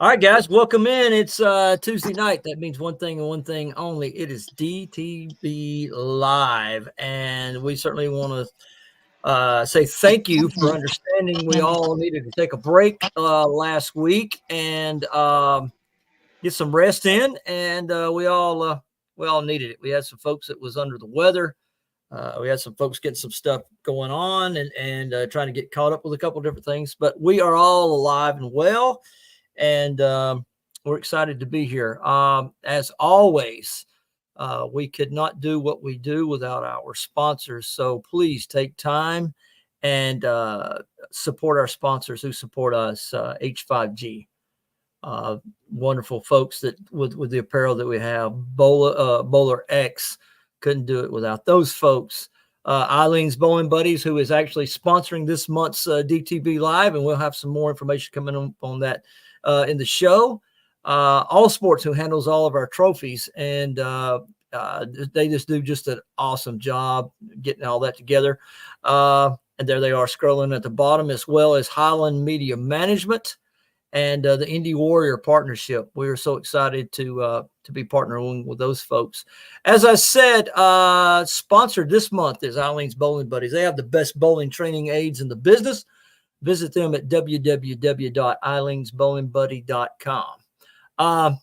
All right, guys, welcome in. It's Tuesday night. That means one thing and one thing only. It is DTB Live, and we certainly want to say thank you for understanding. We all needed to take a break last week and get some rest in, and we all needed it. We had some folks that was under the weather. We had some folks getting some stuff going on and trying to get caught up with a couple different things, but we are all alive and well, and we're excited to be here. As always, we could not do what we do without our sponsors. So please take time and support our sponsors who support us, H5G. Wonderful folks that with the apparel that we have, Bowler X, couldn't do it without those folks. Eileen's Bowling Buddies, who is actually sponsoring this month's DTB Live, and we'll have some more information coming on that in the show. All Sports, who handles all of our trophies, and they just do just an awesome job getting all that together. And there they are scrolling at the bottom, as well as Highland Media Management and the Indie Warrior Partnership. We are so excited to be partnering with those folks. As I said, sponsored this month is Eileen's Bowling Buddies. They have the best bowling training aids in the business. Visit them at www.eileensbowlingbuddy.com.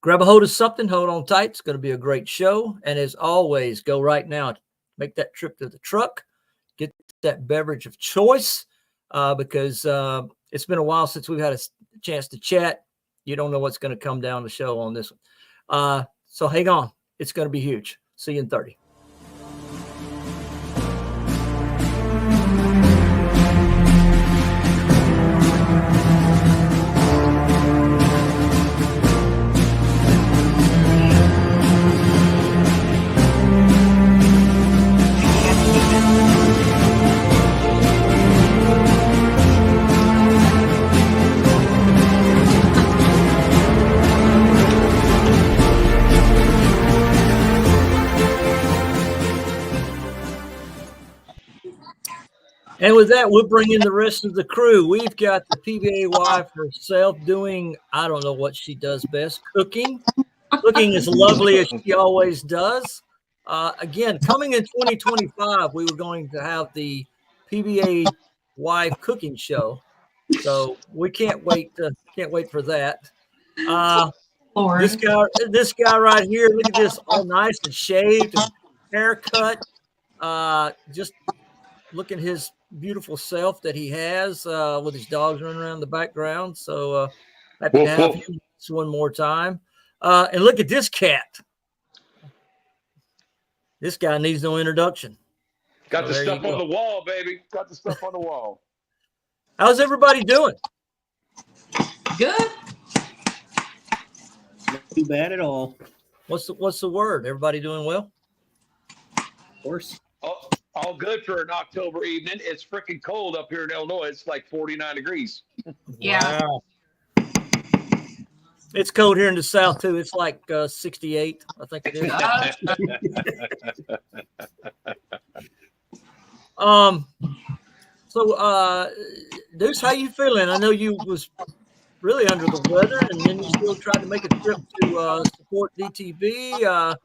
Grab a hold of something, hold on tight. It's going to be a great show. And as always, go right now, make that trip to the truck, get that beverage of choice, because it's been a while since we've had a chance to chat. You don't know what's going to come down the show on this one. So hang on. It's going to be huge. See you in 30. And with that, we'll bring in the rest of the crew. We've got the PBA wife herself doing, I don't know what she does best, cooking. Looking as lovely as she always does. Again, coming in 2025, we were going to have the PBA wife cooking show. So we can't wait for that. This guy right here, look at this, all nice and shaved and haircut. Just look at his beautiful self that he has with his dogs running around the background. So happy to have him one more time. And look at this cat. This guy needs no introduction. Got the stuff on the wall, baby. Got the stuff on the wall. How's everybody doing? Good. Not too bad at all. What's the word? Everybody doing well? Of course. All good for an October evening. It's freaking cold up here in Illinois. It's like 49 degrees. Yeah. Wow. It's cold here in the South too. It's like 68, I think it is. So Deuce, how you feeling? I know you was really under the weather, and then you still tried to make a trip to support DTV.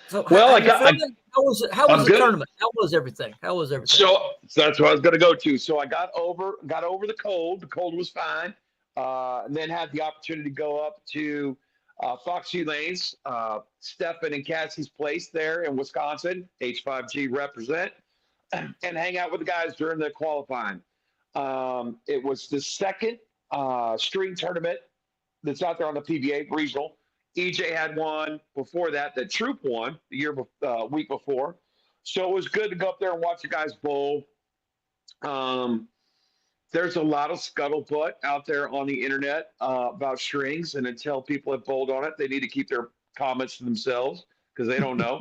So how was it? How was the tournament? How was everything? So that's what I was going to go to. So I got over the cold. The cold was fine. And then had the opportunity to go up to Foxy Lanes, Stephen and Cassie's place there in Wisconsin, H5G represent, and hang out with the guys during the qualifying. It was the second string tournament that's out there on the PBA regional. EJ had one before that. The Troop won the week before. So it was good to go up there and watch the guys bowl. There's a lot of scuttlebutt out there on the internet about strings, and until people have bowled on it, they need to keep their comments to themselves because they don't know.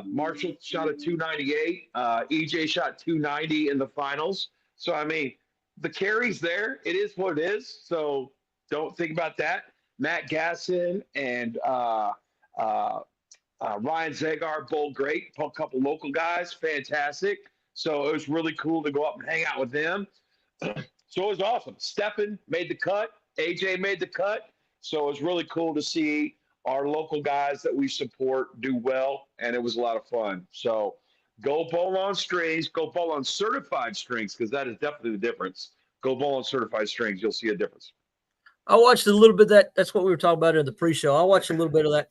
Marshall shot a 298. EJ shot 290 in the finals. So, I mean, the carry's there. It is what it is. So don't think about that. Matt Gasson and Ryan Zagar bowled great. A couple local guys, fantastic. So it was really cool to go up and hang out with them. So it was awesome. Steppen made the cut. AJ made the cut. So it was really cool to see our local guys that we support do well, and it was a lot of fun. So go bowl on strings, go bowl on certified strings, because that is definitely the difference. Go bowl on certified strings, you'll see a difference. I watched a little bit of that. That's what we were talking about in the pre-show. I watched a little bit of that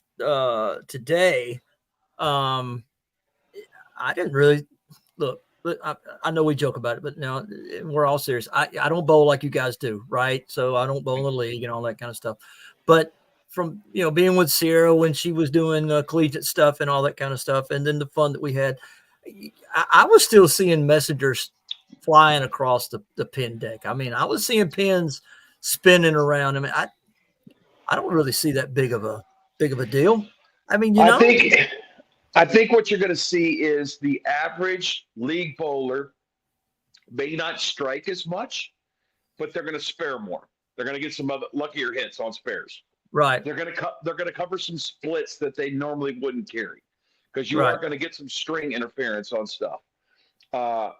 today. I didn't really look. I know we joke about it, but now we're all serious. I don't bowl like you guys do, right? So I don't bowl in the league and all that kind of stuff. But from being with Sierra when she was doing collegiate stuff and all that kind of stuff, and then the fun that we had, I was still seeing messengers flying across the pin deck. I mean, I was seeing pins spinning around. I mean, I don't really see that big of a deal. I mean, I think what you're going to see is the average league bowler may not strike as much, but they're going to spare more. They're going to get some other luckier hits on spares. Right. They're going to cover some splits that they normally wouldn't carry, because you are going to get some string interference on stuff. The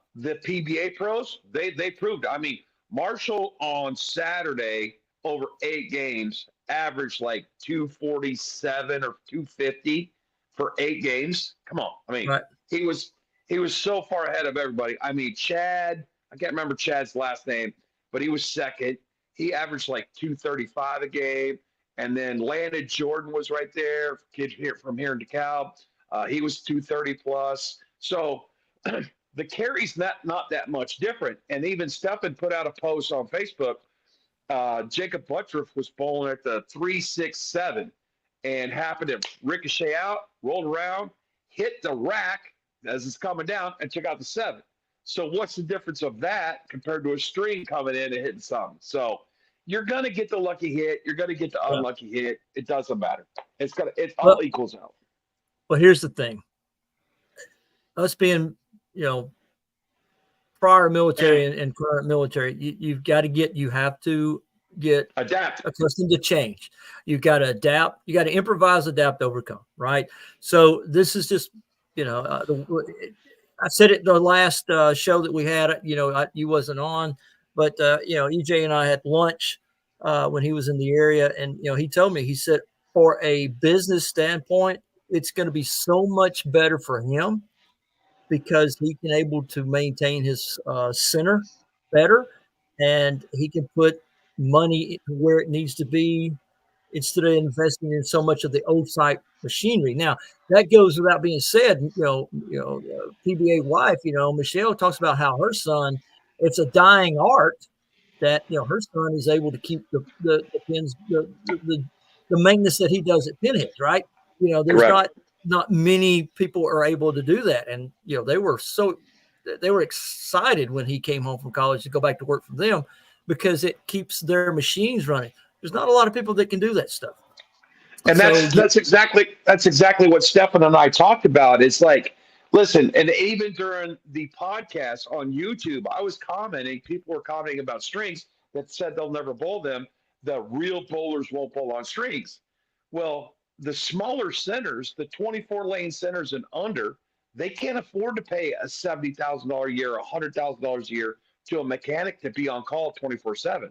PBA pros, they proved. I mean, Marshall on Saturday over 8 games averaged like 247 or 250 for 8 games. Come on. I mean, he was so far ahead of everybody. I mean, Chad, I can't remember Chad's last name, but he was second. He averaged like 235 a game. And then Landon Jordan was right there, kid from here in DeKalb. He was 230 plus. So the carry's not that much different. And even Steffen put out a post on Facebook. Jacob Buttriff was bowling at the 367 and happened to ricochet out, rolled around, hit the rack as it's coming down, and took out the 7. So what's the difference of that compared to a string coming in and hitting something? So you're going to get the lucky hit. You're going to get the unlucky hit. It doesn't matter. It all equals out. Well, here's the thing. Us being, prior military and current military, you have to get adapt, accustomed to change. You've got to adapt. You got to improvise, adapt, overcome. Right. So this is just, I said it the last show that we had. You wasn't on, but EJ and I had lunch when he was in the area, and he told me, he said, for a business standpoint, it's going to be so much better for him because he can able to maintain his center better, and he can put money where it needs to be instead of investing in so much of the old site machinery. Now that goes without being said. PBA wife, Michelle talks about how her son, it's a dying art that her son is able to keep the pins, the maintenance that he does at Pinheads, right? There's not many people are able to do that, and they were excited when he came home from college to go back to work for them because it keeps their machines running. There's not a lot of people that can do that stuff. And that's exactly what Steffen and I talked about. It's like, listen, and even during the podcast on YouTube, I was commenting, people were commenting about strings that said they'll never bowl them. The real bowlers won't bowl on strings. Well, the smaller centers, the 24-lane centers and under, they can't afford to pay a $70,000 a year, $100,000 a year to a mechanic to be on call 24/7.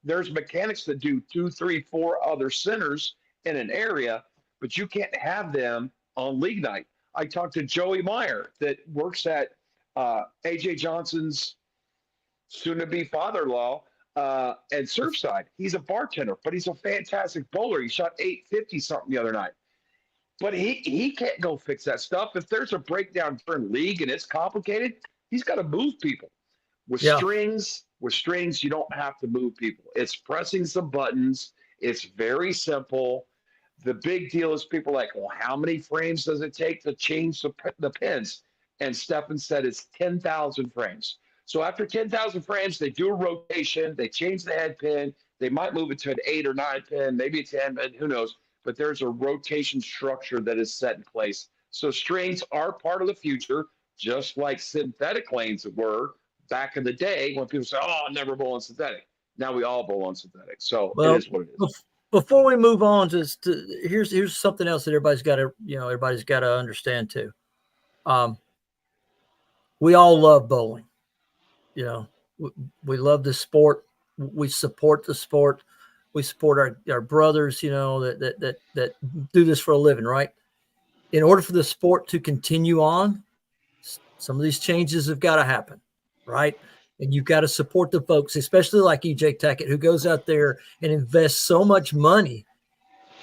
There's mechanics that do 2, 3, 4 other centers in an area, but you can't have them on league night. I talked to Joey Meyer that works at AJ Johnson's soon-to-be father-in-law at Surfside. He's a bartender, but he's a fantastic bowler. He shot 850 something the other night. But he can't go fix that stuff. If there's a breakdown during league and it's complicated, he's got to move people. With strings, you don't have to move people. It's pressing some buttons. It's very simple. The big deal is people are like, well, how many frames does it take to change the pins? And Steffen said it's 10,000 frames. So after 10,000 frames, they do a rotation. They change the head pin. They might move it to an 8 or 9 pin, maybe a 10 pin, who knows. But there's a rotation structure that is set in place. So strings are part of the future, just like synthetic lanes were back in the day when people say, oh, I'll never bowl on synthetic. Now we all bowl on synthetic. So it is what it is. Before we move on, here's something else that everybody's got to understand too. We all love bowling. we love the sport. We support the sport. We support our brothers, that do this for a living, right? In order for the sport to continue on, some of these changes have got to happen, right? And you've got to support the folks, especially like EJ Tackett, who goes out there and invests so much money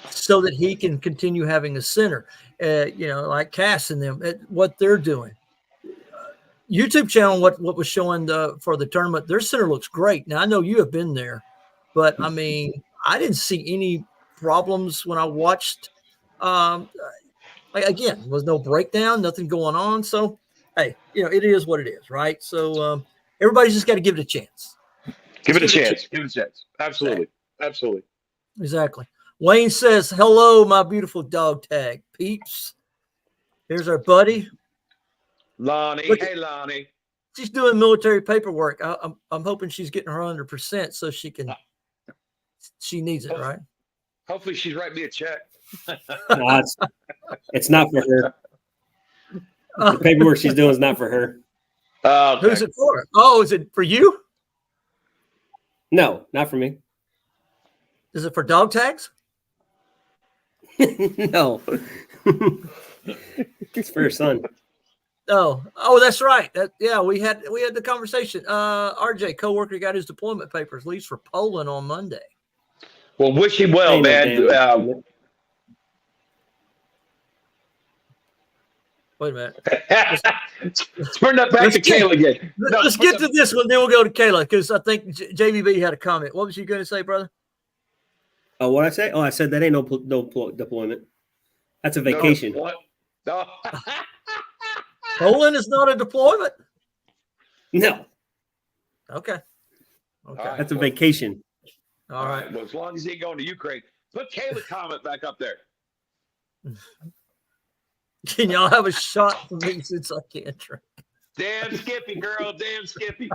so that he can continue having a center, like Cass and them, what they're doing. YouTube channel, what was showing for the tournament, their center looks great. Now, I know you have been there, but, I mean, I didn't see any problems when I watched. Again, there was no breakdown, nothing going on. So, hey, it is what it is, right? So everybody's just got to give it a chance. Give it a chance. Give it a chance. Absolutely. Absolutely. Exactly. Wayne says, hello, my beautiful dog tag peeps. Here's our buddy. Lonnie. Hey, Lonnie. She's doing military paperwork. I'm hoping she's getting her 100% so she needs it, right? Hopefully she's writing me a check. No, it's not for her. The paperwork she's doing is not for her. Okay. Who's it for? Oh, is it for you? No, not for me. Is it for dog tags? No. It's for her son. Oh, that's right. We had the conversation. RJ, coworker, got his deployment papers, leaves for Poland on Monday. Well, wish him well, man. Wait a minute. Turn that back to Kayla again. Let's get to this one, then we'll go to Kayla, because I think JVB had a comment. What was you going to say, brother? Oh, what I say? Oh, I said that ain't no deployment. That's a vacation. No. Poland is not a deployment? No. Okay. Right, that's a vacation. All right. Well, as long as he ain't going to Ukraine. Put Kayla's comment back up there. Can y'all have a shot for me since I can't drink? Damn Skippy, girl. Damn Skippy.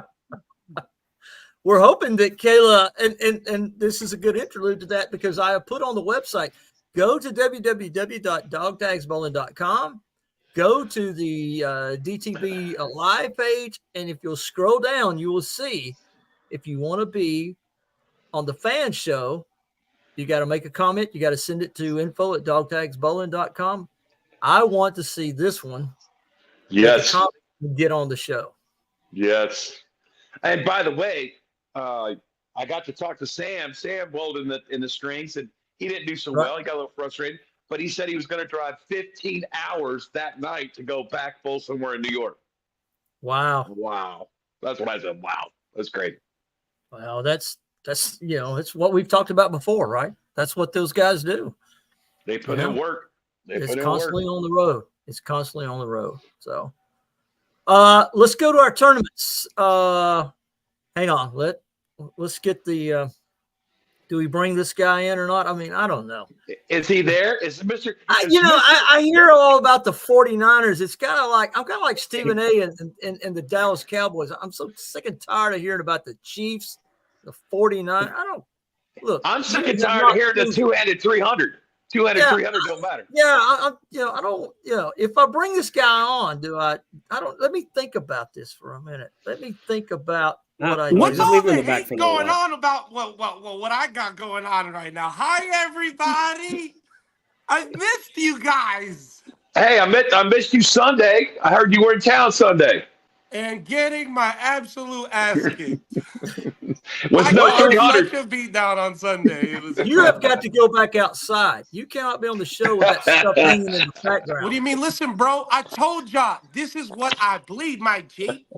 We're hoping that Kayla, and this is a good interlude to that, because I have put on the website, go to www.dogtagsbowling.com, go to the DTB live page, and if you'll scroll down, you will see if you want to be on the fan show, you got to make a comment. You got to send it to info@dogtagsbowling.com. I want to see this one. Yes. Get on the show. Yes. And by the way, I got to talk to Sam. Sam bowled in the strings, and he didn't do so well. He got a little frustrated, but he said he was going to drive 15 hours that night to go back bowl somewhere in New York. Wow. That's what I said. Wow. That's great. Well, that's it's what we've talked about before, right? That's what those guys do. They put in work. It's constantly on the road. So let's go to our tournaments. Hang on. Let's get the do we bring this guy in or not? I mean, I don't know. Is he there? Is Mr. I hear all about the 49ers. It's kind of like, I'm kind of like Stephen A. and the Dallas Cowboys. I'm so sick and tired of hearing about the Chiefs, the 49ers. I'm sick and tired of hearing the two-handed 300. 300 don't matter. Yeah, I don't, if I bring this guy on, let me think about this for a minute. Let me think about what I do. What's all the hate going on about what I got going on right now? Hi, everybody. I missed you guys. Hey, I missed you Sunday. I heard you were in town Sunday. And getting my absolute ass kicked. Was no 300. Such a beat down on Sunday. You have got to go back outside. You cannot be on the show with that stuff hanging in the background. What do you mean? Listen, bro, I told y'all this is what I bleed, my G.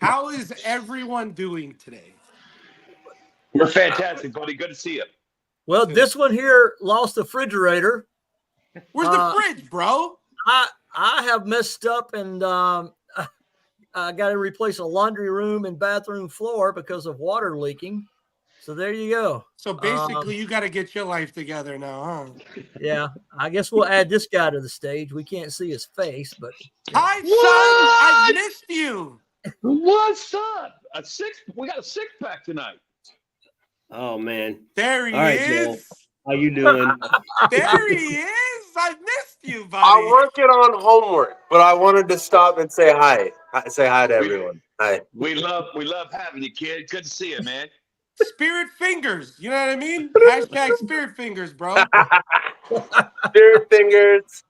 How is everyone doing today? We're fantastic, buddy. Good to see you. Well, this one here lost the refrigerator. Where's the fridge, bro? I have messed up and I got to replace a laundry room and bathroom floor because of water leaking. So there you go. So basically, you got to get your life together now, huh? Yeah, I guess we'll add this guy to the stage. We can't see his face, but hi, son. I missed you. What's up? We got a 6-pack tonight. Oh man, there he is. Joel. How you doing? There he is. I missed you, buddy. I'm working on homework, but I wanted to stop and say hi. Say hi to everyone. Hi. We love having you, kid. Good to see you, man. Spirit fingers. You know what I mean? Hashtag spirit fingers, bro. Spirit fingers.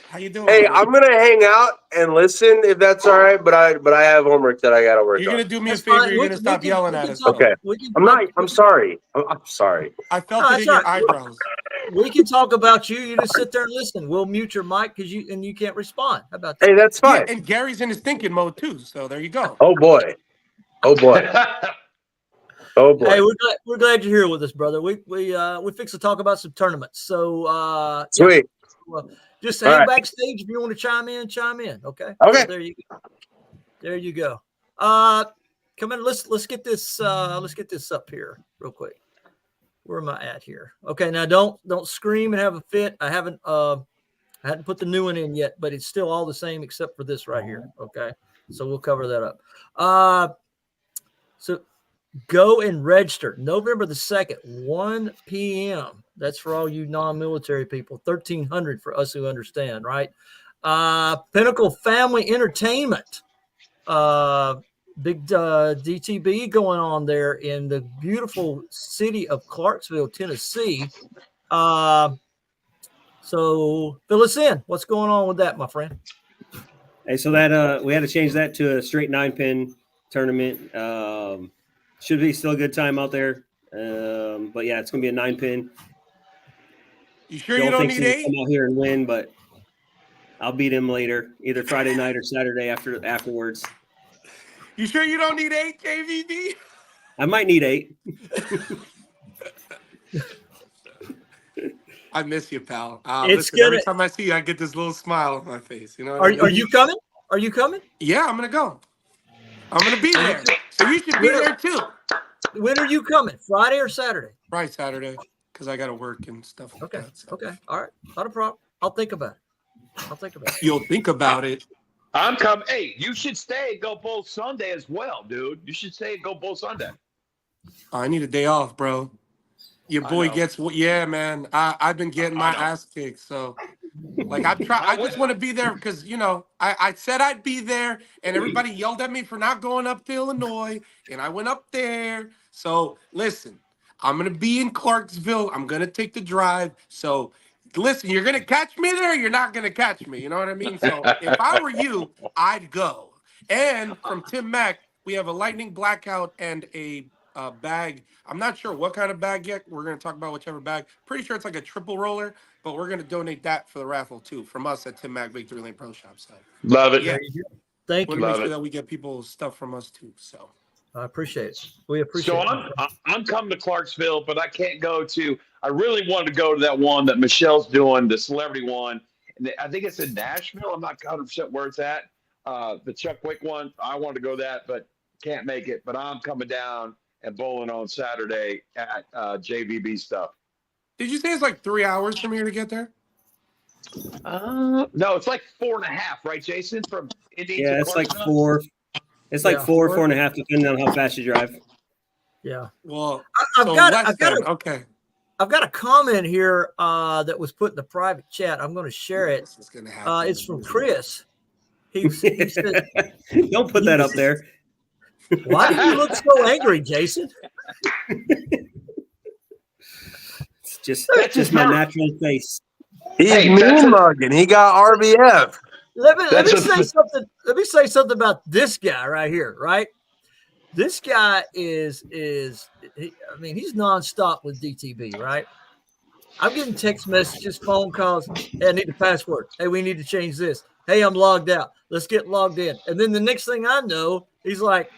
How you doing? Hey, buddy? I'm gonna hang out and listen if that's all right. But I have homework that I gotta work You're on. gonna do me That's a favor. fine. You're We gonna can- stop we can- yelling we at can us. talk. Okay. We can, I'm sorry. I'm sorry. I felt No, it that's in your all right. eyebrows. we can talk about you. You just sit there and listen. We'll mute your mic because you can't respond. How about that? Hey, that's Yeah, fine. and Gary's in his thinking mode too. So there you go. Oh boy. Oh boy. Oh boy. Hey, we're glad you're here with us, brother. We fix to talk about some tournaments. So yeah. Sweet. Well, just All hang right. backstage if you want to chime in. Okay. Okay. So there you go. There you go. Come in. Let's get this up here real quick. Where am I at here? Okay, now don't scream and have a fit. I hadn't put the new one in yet, but it's still all the same except for this right here. Okay, so we'll cover that up. So go and register November the 2nd, 1 p.m. That's for all you non-military people. 1,300 for us who understand, right? Pinnacle Family Entertainment. Big DTB going on there in the beautiful city of Clarksville, Tennessee. So fill us in. What's going on with that, my friend? Hey, so that we had to change that to a straight 9-pin tournament. Should be still a good time out there. But yeah, it's gonna be a 9-pin. You sure you don't need Come 8? out here and win, but I'll beat him later, either Friday night or Saturday afterwards. You sure you don't need 8, KVB? I might need 8. I miss you, pal. It's Listen, every good. time I see you, I get this little smile on my face. You know? What Are I mean? you coming? Are you coming? Yeah, I'm gonna go. I'm gonna be there. So you should be there too. When are you coming? Friday or Saturday? Right, Saturday, because I gotta work and stuff like Okay. that. So. Okay. All right. Not a problem. I'll think about it. You'll think about it. I'm coming. Hey, you should stay and go Bull Sunday as well, dude. You should stay and go Bull Sunday. I need a day off, bro. Your I boy know. gets yeah, man. I've been getting my ass kicked, so like I just want to be there because I said I'd be there, and everybody yelled at me for not going up to Illinois, and I went up there. So listen, I'm gonna be in Clarksville. I'm gonna take the drive. So listen, you're gonna catch me there. You're not gonna catch me. You know what I mean? So if I were you, I'd go. And from Tim Mack, we have a lightning blackout and a bag. I'm not sure what kind of bag yet. We're going to talk about whichever bag. Pretty sure it's like a triple roller, but we're going to donate that for the raffle too from us at Tim Mack Victory Lane Pro Shop. So Love it. yeah, Thank we'll you. make Love sure it. that we get people stuff from us too. So I appreciate it. We appreciate So it. I'm coming to Clarksville, but I can't go to. I really wanted to go to that one that Michelle's doing, the celebrity one. And I think it's in Nashville. I'm not 100% where it's at. The Chuck Wick one. I wanted to go that, but can't make it. But I'm coming down and bowling on Saturday at JVB stuff. did you say it's like 3 hours from here to get there? No, it's like 4.5, right, Jason? From Indy Yeah, to it's like Clarksville? 4. It's like Yeah, 4.5, depending on how fast you drive. Yeah. Well, I've so got less a than. Okay. I've got a comment here that was put in the private chat. I'm going to share it. This is gonna happen. It's from Chris. He said, Don't put that up there. "Why do you look so angry, Jason?" It's just That's just his my mouth. natural face. He's Hey, that's mean a- mugging. He got RBF. Let me That's say something. Let me say something about this guy right here. Right, this guy he's nonstop with DTB. Right, I'm getting text messages, phone calls. Hey, I need the password. Hey, we need to change this. Hey, I'm logged out. Let's get logged in. And then the next thing I know, he's like,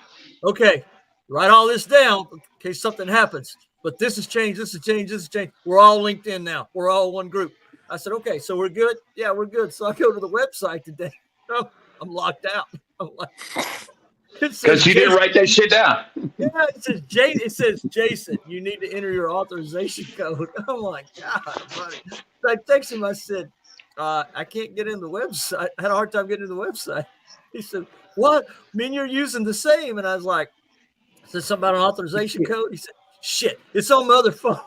"Okay, write all this down in case something happens. But this has changed. This has changed. This has changed. We're all linked in now. We're all one group." I said, "Okay, so we're good." Yeah, we're good. So I go to the website today. Oh, I'm locked out. I'm like, it says Because you didn't Jason- write that shit down. Yeah, it says Jason, you need to enter your authorization code. I'm like, God, buddy. So I texted him. I said, I can't get in the website. I had a hard time getting to the website. He said, "What? I mean, you're using the same." And I was like, I said something about an authorization code. He said, "Shit, it's on my other phone."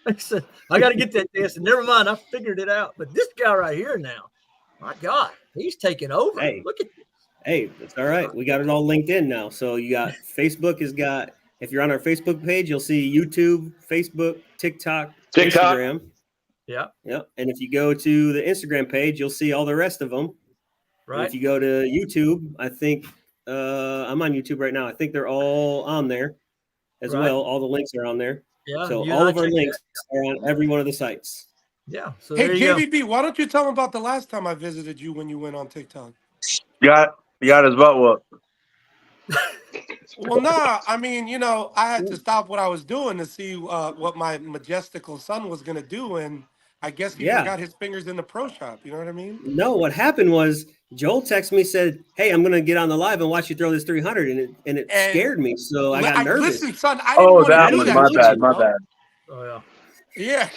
I said, "I got to get that." I said, "Never mind, I figured it out." But this guy right here now, my God, he's taking over. Hey. Look at this. Hey, that's all right. We got it all linked in now. So you got Facebook has got, if you're on our Facebook page, you'll see YouTube, Facebook, TikTok, Instagram. Yeah. Yep. And if you go to the Instagram page, you'll see all the rest of them. And Right. if you go to YouTube, I think I'm on YouTube right now. I think they're all on there as Right. well. All the links are on there. Yeah. So you and all I of our checked links are on every one of the sites. that. Yeah. So Hey, there you go. JVB, why don't you tell them about the last time I visited you when you went on TikTok? You got his butt whooped. Well, nah, I mean, you know, I had to stop what I was doing to see what my majestical son was going to do. And I guess he Yeah. forgot his fingers in the pro shop. You know what I mean? No, what happened was Joel texted me, said, "Hey, I'm gonna get on the live and watch you throw this 300," and it And scared me, so I got nervous. Listen, son, I didn't Oh, want to that do was that. my to bad. you, My bro. bad. Oh yeah. Yeah.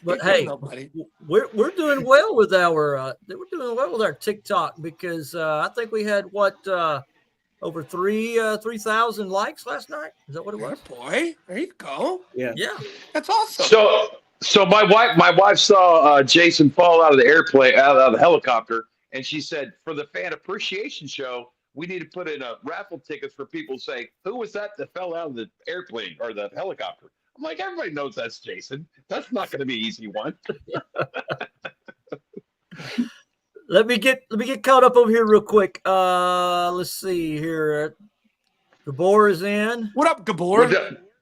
But Ain't hey, nobody. we're doing well with our TikTok because I think we had over 3,000 likes last night. Is that what it Yeah, was? boy, there you go. Yeah. Yeah. That's awesome. So my wife saw Jason fall out of the airplane, out of the helicopter, and she said, for the fan appreciation show, we need to put in a raffle tickets for people to say, who was that fell out of the airplane or the helicopter? I'm like, everybody knows that's Jason. That's not going to be an easy one. Let me get caught up over here real quick. Let's see here. Gabor is in. What up, Gabor?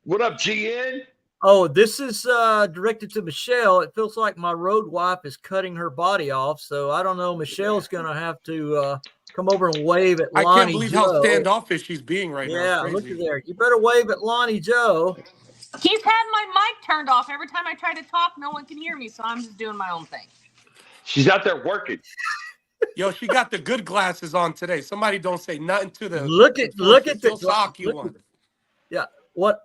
What up, GN? Oh, this is directed to Michelle. It feels like my road wife is cutting her body off. So I don't know. Michelle's going to have to come over and wave at I Lonnie can't believe Joe. how standoffish she's being right now. Yeah, It's look crazy. at there. You better wave at Lonnie Joe. He's had my mic turned off. Every time I try to talk, no one can hear me, so I'm just doing my own thing. She's out there working. Yo, she got the good glasses on today. Somebody don't say nothing to the Look at the sock you look- one. Yeah. What?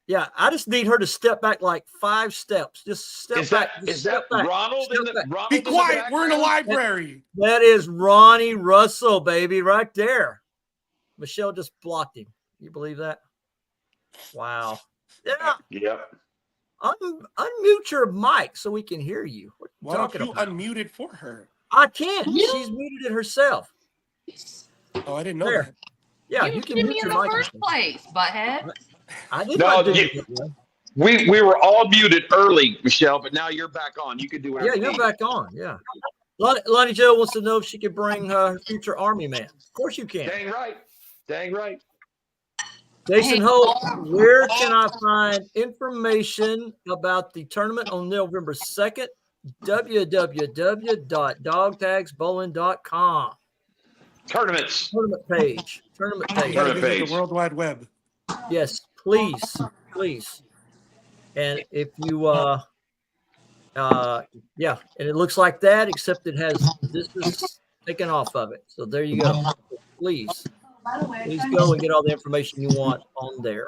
Yeah, I just need her to step back like 5 steps. Just step Is back. that just is step that back. Ronald Step in the back. Ronald Be in the quiet. We're in the background? library. That is Ronnie Russell, baby, right there. Michelle just blocked him. You believe that? Wow. Yeah. Yep. Unmute your mic so we can hear you. What are you Why don't talking you about? unmute it for her? I can't. She's muted it herself. Oh, I didn't know There. that. Yeah, you you can muted mute me in your the mic. first place, butthead. I did No, not do you- it. Yeah. We were all muted early, Michelle, but now you're back on. You can do whatever. Yeah, you you're need. back on. Yeah. Lonnie Joe wants to know if she could bring her future Army man. Of course you can. Dang right. Dang right. Jason Hey, Holt, where can I find information about the tournament on November 2nd? www.dogtagsbowling.com. Tournaments. Tournament page. You gotta Tournament visit page. the World Wide Web. Yes, please. And if you yeah, and it looks like that, except it has this is taken off of it. So there you go. Please go and get all the information you want on there.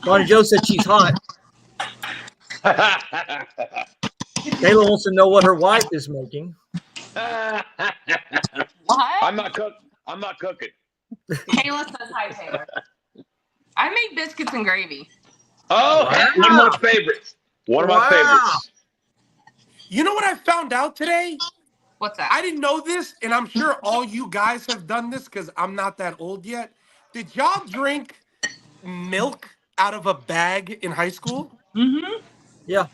Lonnie Joe said she's hot. Kayla wants to know what her wife is making. What? I'm not cooking. Kayla says hi, Taylor. I make biscuits and gravy. Oh, Wow. one of my favorites. One of my Wow. favorites. You know what I found out today? What's that? I didn't know this, and I'm sure all you guys have done this because I'm not that old yet. Did y'all drink milk out of a bag in high school? Mm-hmm. Yeah.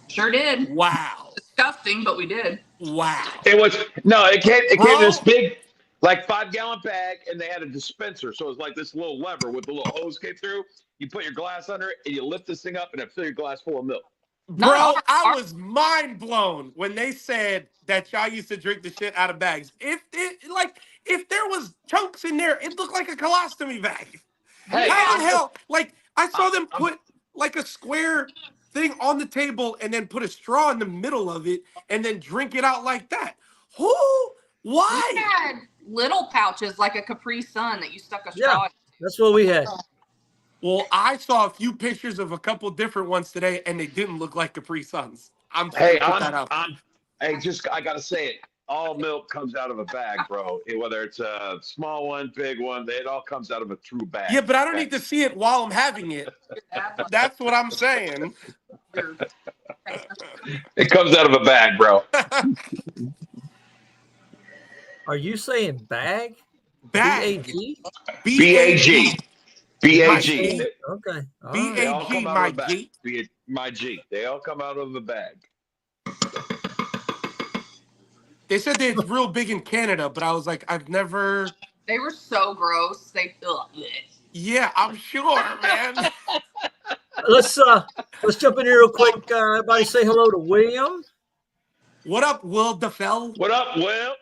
Sure did. Wow. Disgusting, but we did. Wow. It came in Bro. this big, like 5-gallon bag, and they had a dispenser. So it was like this little lever with the little hose came through. You put your glass under it, and you lift this thing up, and it fill your glass full of milk. Bro, No, I was mind blown when they said that y'all used to drink the shit out of bags. If there was chunks in there, it looked like a colostomy bag. Hey, How the hell? Like I saw them put like a square thing on the table and then put a straw in the middle of it and then drink it out like that. Who? we Why? had little pouches like a Capri Sun that you stuck a Yeah. straw in. That's what we had. Well, I saw a few pictures of a couple different ones today, and they didn't look like Capri Suns. I'm just hey, gonna put that out. I gotta say it. All milk comes out of a bag, bro. Whether it's a small one, big one, it all comes out of a true bag. Yeah, but I don't need to see it while I'm having it. That's what I'm saying. It comes out of a bag, bro. Are you saying bag? Bag. B-A-G? B-A-G. B-A-G. My Okay. All B- right. They all A-G, come out my of a bag. G. My G. They all come out of a bag. They said they're real big in Canada, but I was like, I've never. They were so gross. They ugh. Yeah, I'm sure, man. Let's jump in here real quick. Everybody say hello to William. What up, Will DeFell? What up, Will?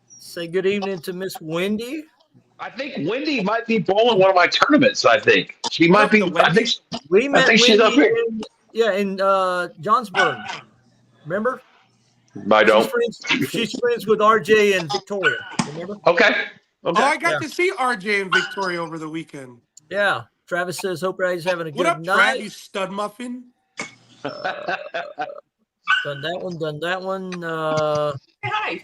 Say good evening to Miss Wendy. I think Wendy might be bowling one of my tournaments. I think she What might up, be. the I think. Wendy? We met think she's up Wendy here. in Johnsburg. Remember? I don't. She's friends with RJ and Victoria. Remember? Okay. Oh, Okay. I got to see RJ and Victoria over the weekend. Yeah. Travis says, hope everybody's having a What good up, night. Trav, you stud muffin? Done that one. Hi.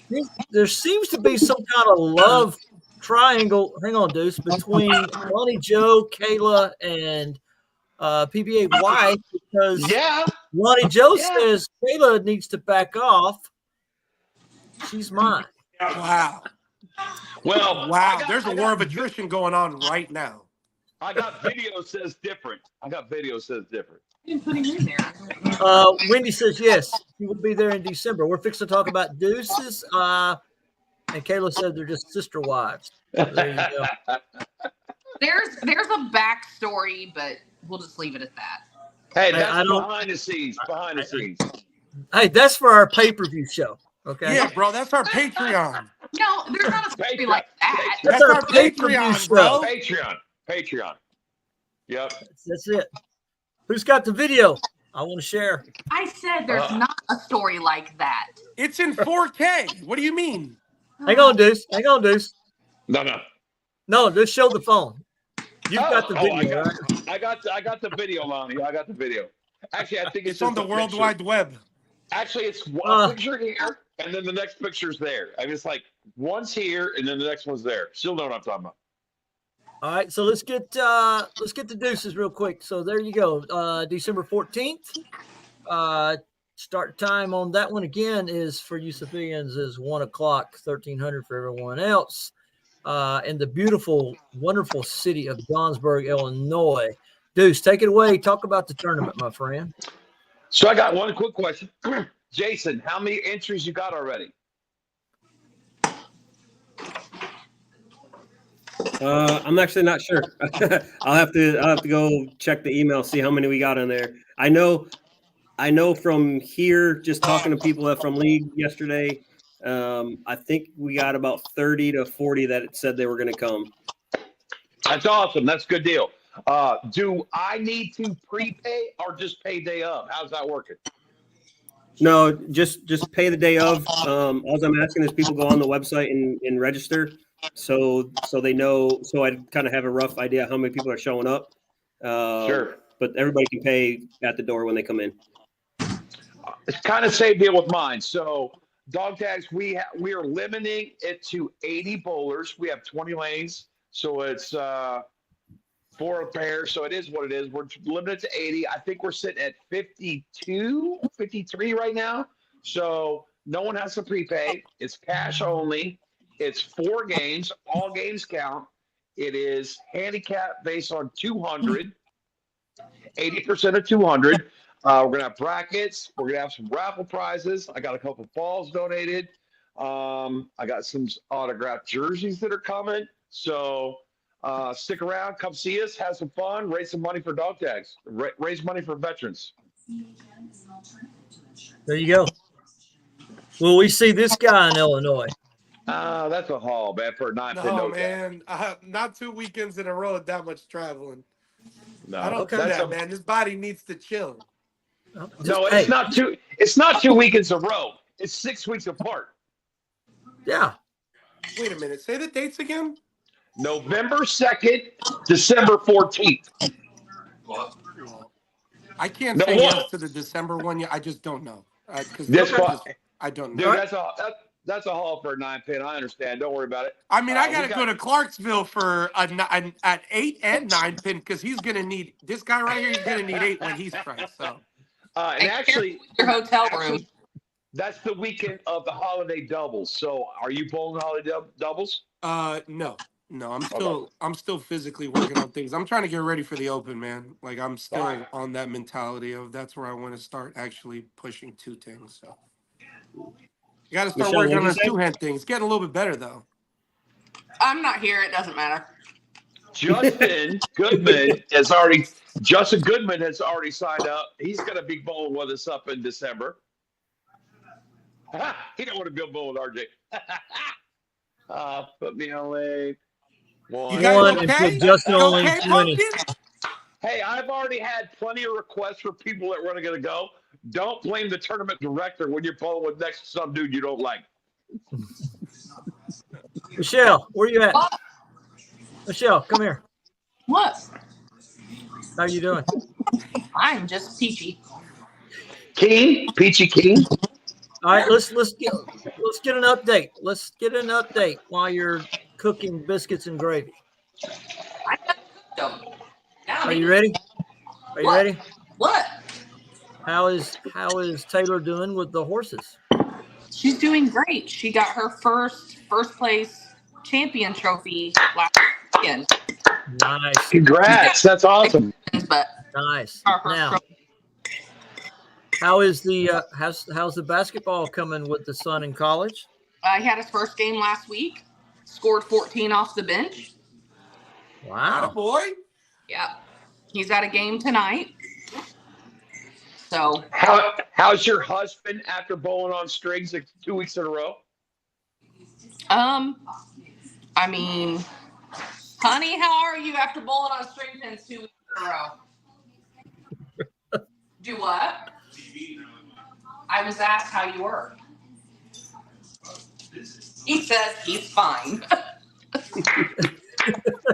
There seems to be some kind of love triangle. Hang on, Deuce, between Lonnie Joe, Kayla, and PBA White, because Yeah. Lonnie Joe Yeah. says Kayla needs to back off. She's mine. Wow. Well. Wow. There's a war of attrition going on right now. I got video says different. I didn't put him in there. Wendy says yes, he will be there in December. We're fixing to talk about deuces. And Kayla said they're just sister wives. There you go. There's a backstory, but we'll just leave it at that. Hey, I that's don't- behind the scenes. Behind the scenes. Hey, that's for our pay-per-view show. Okay. Yeah, bro, that's our Patreon. No, there's not a story like that. That's That's our our pay-per-view Patreon, show. bro. Patreon. Yep. That's it. Who's got the video? I want to share. I said there's not a story like that. It's in 4K. What do you mean? Hang on, Deuce. No. No, just show the phone. You've got the Oh, video, right? I got the video, Lonnie. I got the video. Actually, I think It's on just the a World picture. Wide Web. Actually, it's one picture here, and then the next picture's there. I mean, it's like one's here, and then the next one's there. Still know what I'm talking about. All right, so let's get the deuces real quick. So there you go. December 14th. Start time on that one again is for you civilians is 1 o'clock, 1300 for everyone else. In the beautiful, wonderful city of Johnsburg, Illinois. Deuce, take it away. Talk about the tournament, my friend. So I got one quick question. Jason, how many entries you got already? I'm actually not sure. I'll have to go check the email, see how many we got on there. I know from here, just talking to people from League yesterday, I think we got about 30 to 40 that said they were going to come. That's awesome. That's a good deal. Do I need to prepay or just pay day of? How's that working? No, just pay the day of. All I'm asking is people go on the website and register, so they know. So I kind of have a rough idea how many people are showing up. Sure. But everybody can pay at the door when they come in. It's kind of same deal with mine. So dog tags, we are limiting it to 80 bowlers. We have 20 lanes, so it's 4 a pair. So it is what it is. We're limited to 80. I think we're sitting at 52, 53 right now. So no one has to prepay. It's cash only. It's 4 games. All games count. It is handicap based on 200. 80% of 200. We're going to have brackets. We're going to have some raffle prizes. I got a couple balls donated. I got some autographed jerseys that are coming. So stick around. Come see us. Have some fun. Raise some money for dog tags. Raise money for veterans. There you go. Will we see this guy in Illinois? That's a haul, man, for a 9-pin No, dog tag. man. Not 2 weekends in a row with that much traveling. No, I don't do that's that, man. This body needs to chill. No, it's not two. It's not 2 weekends in a row. It's 6 weeks apart. Yeah. Wait a minute. Say the dates again. November 2nd, December 14th. I can't No, say what? yes to the December one yet. I just don't know. This one, I don't dude, know. that's a haul for a 9-pin. I understand. Don't worry about it. I mean, I we gotta got- go to Clarksville for at 8 and 9 pin because he's gonna need this guy right here. He's gonna need 8 when he's priced. So And actually, your hotel room. actually, that's the weekend of the holiday doubles. So, are you bowling holiday doubles? No. I'm still physically working on things. I'm trying to get ready for the Open, man. Like I'm still Right. on that mentality of that's where I want to start actually pushing two things. So you got to start Michelle, working on what'd those you say? two-hand things. Getting a little bit better though. I'm not here. It doesn't matter. Justin Goodman has already signed up. He's going to be bowling with us up in December. He don't want to go bowl with RJ. Put me on lane. You guys One okay? and put Justin You on lane okay, 20. Pumpkin? Hey, I've already had plenty of requests for people that were going to go. Don't blame the tournament director when you're bowling with next to some dude you don't like. Michelle, where you at? What? Michelle, come here. What? How you doing? I'm just peachy. Peachy Keen. All right, let's get an update. Let's get an update while you're cooking biscuits and gravy. I got them. Are you ready? Are you What? ready? What? How is Taylor doing with the horses? She's doing great. She got her first place champion trophy last weekend. Nice, Congrats. That's awesome. But nice. her Now, trophy. how is the how's the basketball coming with the son in college? He had his first game last week. Scored 14 off the bench. Wow. Boy. Yeah. He's got a game tonight. So How's your husband after bowling on strings 2 weeks in a row? I mean, honey, how are you after bowling on string pins 2 weeks in a row? Do what? I was asked how you were. He says he's fine.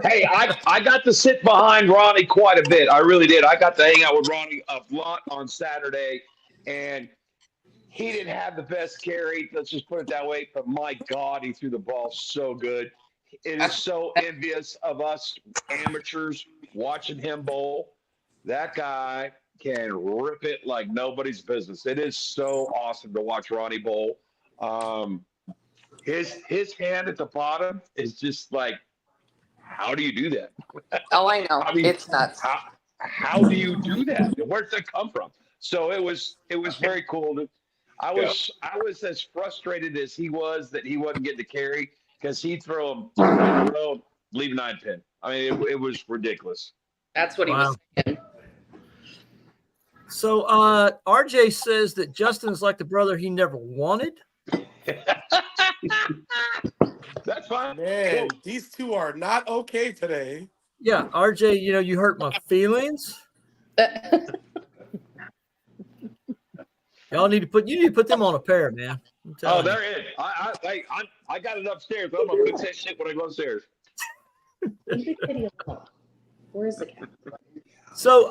Hey, I got to sit behind Ronnie quite a bit. I really did. I got to hang out with Ronnie a lot on Saturday, and he didn't have the best carry. Let's just put it that way. But my God, he threw the ball so good. It is so envious of us amateurs watching him bowl. That guy can rip it like nobody's business. It is so awesome to watch Ronnie bowl. His hand at the bottom is just like, how do you do that? Oh, I know. I mean, it's nuts. How do you do that? Where's that come from? So it was very cool. I was as frustrated as he was that he wasn't getting the carry because he'd throw him in a row, leave 9-pin. I mean, it was ridiculous. That's what he was saying. So RJ says that Justin's like the brother he never wanted. That's fine. Man, these two are not okay today. Yeah, RJ, you hurt my feelings. You need to put them on a pair, man. Oh, they're in. I got it upstairs. I'm gonna fix that shit when I go upstairs. Where is the cat? So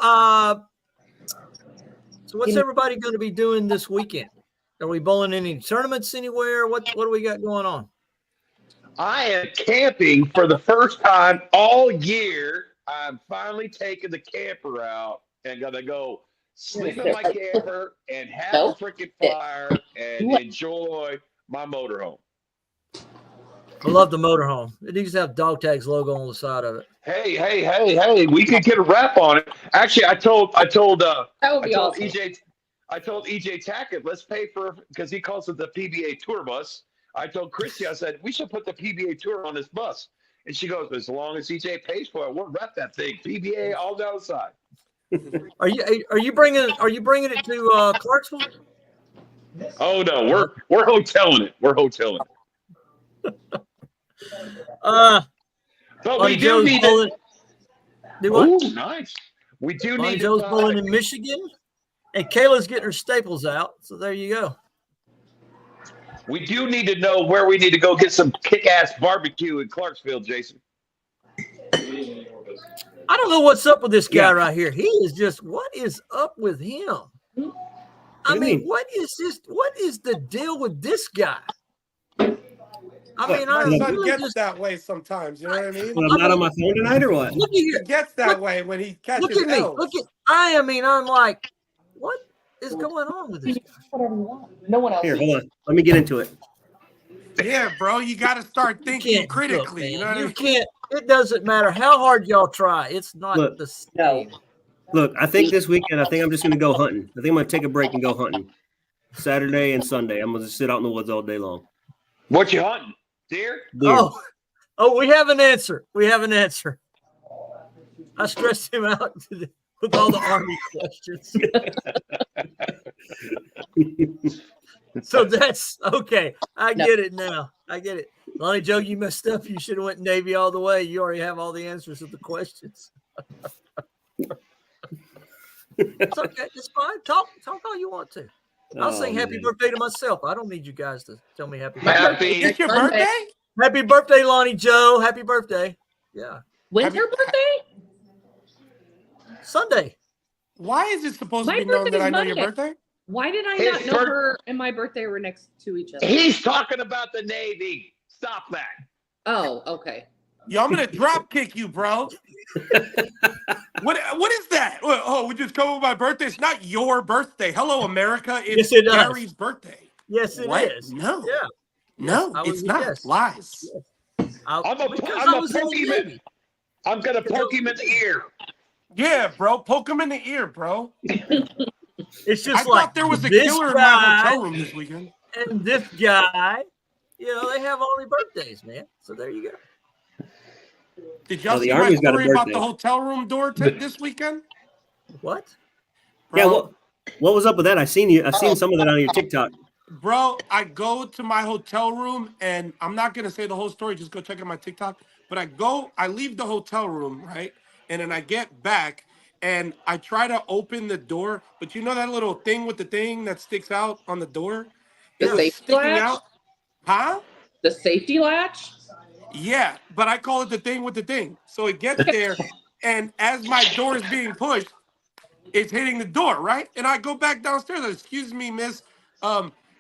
what's everybody going to be doing this weekend? Are we bowling any tournaments anywhere? What do we got going on? I am camping for the first time all year. I'm finally taking the camper out and gonna go sleep in my camper and have a freaking fire and enjoy my motorhome. I love the motorhome. It needs to have Dog Tags logo on the side of it. Hey, we could get a wrap on it. Actually, I told That would be awesome. I told EJ Tackett, let's pay for, because he calls it the PBA tour bus. I told Christy, I said, we should put the PBA tour on this bus. And she goes, as long as EJ pays for it, we'll wrap that thing. PBA all down the side. Are you bringing it to Clarksville? Oh no, we're hoteling it. We're hoteling it. But we do need to. Do what? Ooh, nice. We do Bonnie need Joe's to. bowling in Michigan, and Kayla's getting her staples out. So there you go. We do need to know where we need to go get some kick-ass barbecue in Clarksville, Jason. I don't know what's up with this guy right here. He is just, what is up with him? I mean, what is the deal with this guy? I mean, My I son really gets just, that way sometimes. You know what I mean? Well, I'm not on my phone tonight, or what? look at He here. gets that way when he catches Look at me. L's. I'm like, what is going on with this guy? Whatever you want. No one else. Here, hold on. Let me get into it. Yeah, bro, you got to start You thinking can't critically. look, You man. know what I You mean? can't. It doesn't matter how hard y'all try. It's not Look, the same. Look, I think this weekend, I think I'm just going to go hunting. I think I'm going to take a break and go hunting. Saturday and Sunday. I'm going to sit out in the woods all day long. What you hunting? Deer? Deer. Oh, we have an answer. We have an answer. I stressed him out with all the Army questions. So that's okay. I get it now. I get it. Lonnie Joe, you messed up. You should have went Navy all the way. You already have all the answers to the questions. It's okay. It's fine. Talk all you want to. I'll sing happy birthday to myself. I don't need you guys to tell me happy birthday. Happy. It's your birthday? Happy birthday, Lonnie Joe. Happy birthday. Yeah. When's your birthday? Sunday. Why is it supposed My to be known birthday that I is know your Monday. birthday? Why did I His not know her and my birthday were next to each other? He's talking about the Navy. Stop that. Oh, okay. Yo, I'm gonna drop kick you, bro. What is that? Oh, we just come with my birthday. It's not your birthday. Hello, America. It's Yes, it does. Gary's birthday. Yes, it is. What? No. Yeah. No, I it's was- not. yes. Lies. I'm a Because I was in the Pokemon. Navy. I'm going to poke him in the ear. Yeah, bro. Poke him in the ear, bro. It's I just like thought there was a this killer in my guy hotel room this weekend. and this guy. You know, they have only birthdays, man. So there you go. Did y'all Oh, the see my Army's got a story about birthday. the hotel room door this weekend? What? Yeah, Bro, what was up with that? I seen some of that on your TikTok. Bro, I go to my hotel room and I'm not gonna say the whole story, just go check out my TikTok. But I leave the hotel room, right? And then I get back and I try to open the door, but you know that little thing with the thing that sticks out on the door? The It was safety sticking latch? out. Huh? The safety latch? Yeah, but I call it the thing with the thing. So it gets there, and as my door is being pushed, it's hitting the door, right? And I go back downstairs. Excuse me, miss.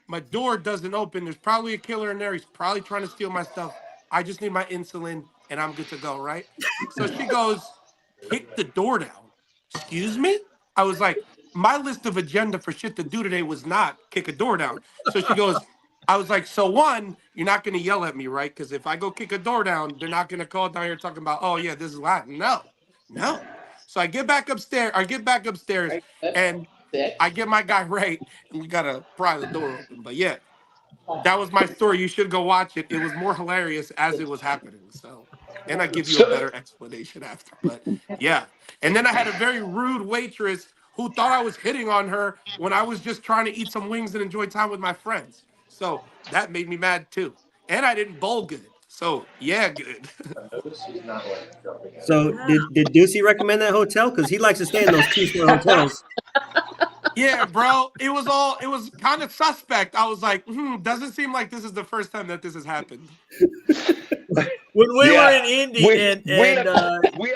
My door doesn't open. There's probably a killer in there. He's probably trying to steal my stuff. I just need my insulin, and I'm good to go, right? So she goes, kick the door down. Excuse me? I was like, my list of agenda for shit to do today was not kick a door down. So she goes, I was like, so one, you're not going to yell at me, right? Because if I go kick a door down, they're not going to call down here talking about, oh, yeah, this is Latin. No. So I get back upstairs, and I get my guy right, and we got to pry the door open. But yeah, that was my story. You should go watch it. It was more hilarious as it was happening. So, and I give you a better explanation after. But yeah. And then I had a very rude waitress who thought I was hitting on her when I was just trying to eat some wings and enjoy time with my friends. So that made me mad too. And I didn't bowl good. So yeah, good. So did Ducey recommend that hotel? Because he likes to stay in those 2-star hotels. Yeah, bro. It was kind of suspect. I was like, doesn't seem like this is the first time that this has happened. When we Yeah. were in Indy we had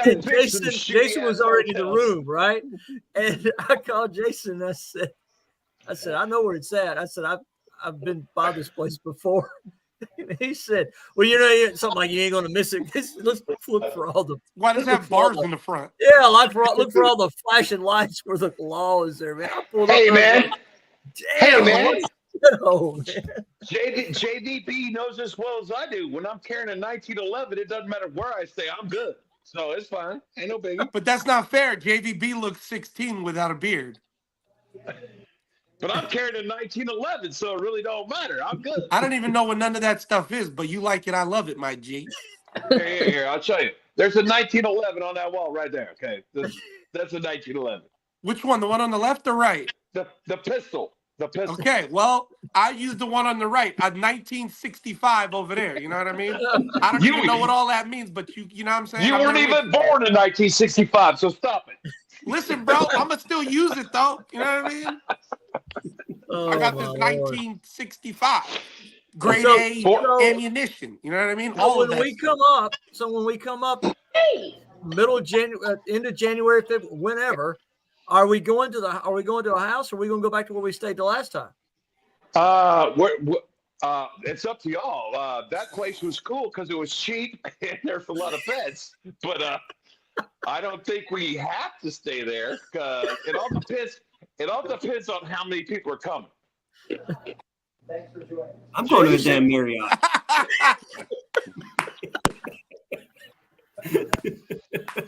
and Jason was already in the hotels. room, right? And I called Jason. I said, I know where it's at. I said, I've been by this place before. And he said, well, you know, something like you ain't gonna miss it. Let's look for all the Why does it have bars in the front? yeah, look for all the flashing lights where the law is there, man. I pulled Hey, up, man. Hey, man. Oh, man. JDP knows as well as I do. When I'm carrying a 1911, it doesn't matter where I stay. I'm good. So it's fine. Ain't no biggie. But that's not fair. JVB looks 16 without a beard. But I'm carrying a 1911, so it really don't matter. I'm good. I don't even know what none of that stuff is, but you like it. I love it, my G. Here, I'll show you. There's a 1911 on that wall right there. Okay, that's a 1911. Which one? The one on the left or right? The pistol. The pistol. Okay, well, I used the one on the right, a 1965 over there. You know what I mean? I don't even know what all that means, but you know what I'm saying? You I'm weren't there with even born in 1965, so stop it. Listen, bro, I'm going to still use it, though. You know what I mean? Oh, I got this my Lord. 1965 grade So- A so- ammunition. You know what I mean? So All of when that we stuff. come up, middle of January, end of January, February, whenever, are we going to a house, or are we going to go back to where we stayed the last time? It's up to y'all. That place was cool because it was cheap and there's a lot of pets. But I don't think we have to stay there. It all depends. It all depends on how many people are coming. I'm going to a damn Marriott.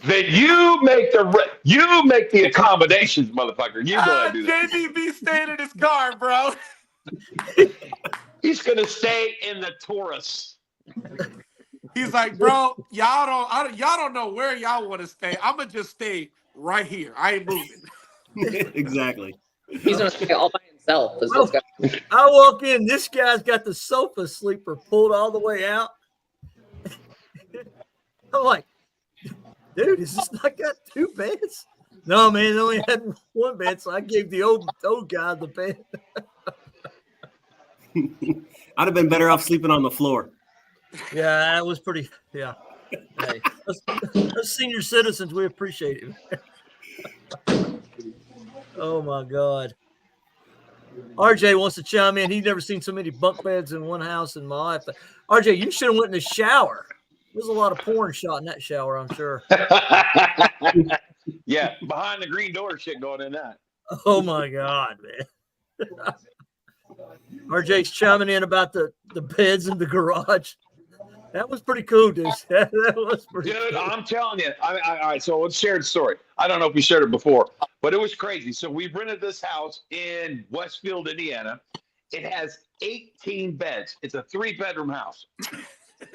Then you make the accommodations, motherfucker. You go ahead and do that. JVB staying in his car, bro. He's gonna stay in the Taurus. He's like, bro, y'all don't know where y'all want to stay. I'm gonna just stay right here. I ain't moving. Exactly. He's gonna stay all by himself. Is what's gonna- I walk in, this guy's got the sofa sleeper pulled all the way out. I'm like, dude, is this not got 2 beds? No, man, it only had 1 bed, so I gave the old guy the bed. I'd have been better off sleeping on the floor. Yeah, that was pretty. Yeah. Hey, us senior citizens, we appreciate it. Oh my God. RJ wants to chime in. He's never seen so many bunk beds in one house in my life. RJ, you should have went in the shower. There's a lot of porn shot in that shower, I'm sure. Yeah, behind the green door shit going in that. Oh my God, man. RJ's chiming in about the beds in the garage. That was pretty cool, dude. That was pretty Dude, cool. I'm telling you. All right, so let's share the story. I don't know if we shared it before, but it was crazy. So we rented this house in Westfield, Indiana. It has 18 beds. It's a 3-bedroom house.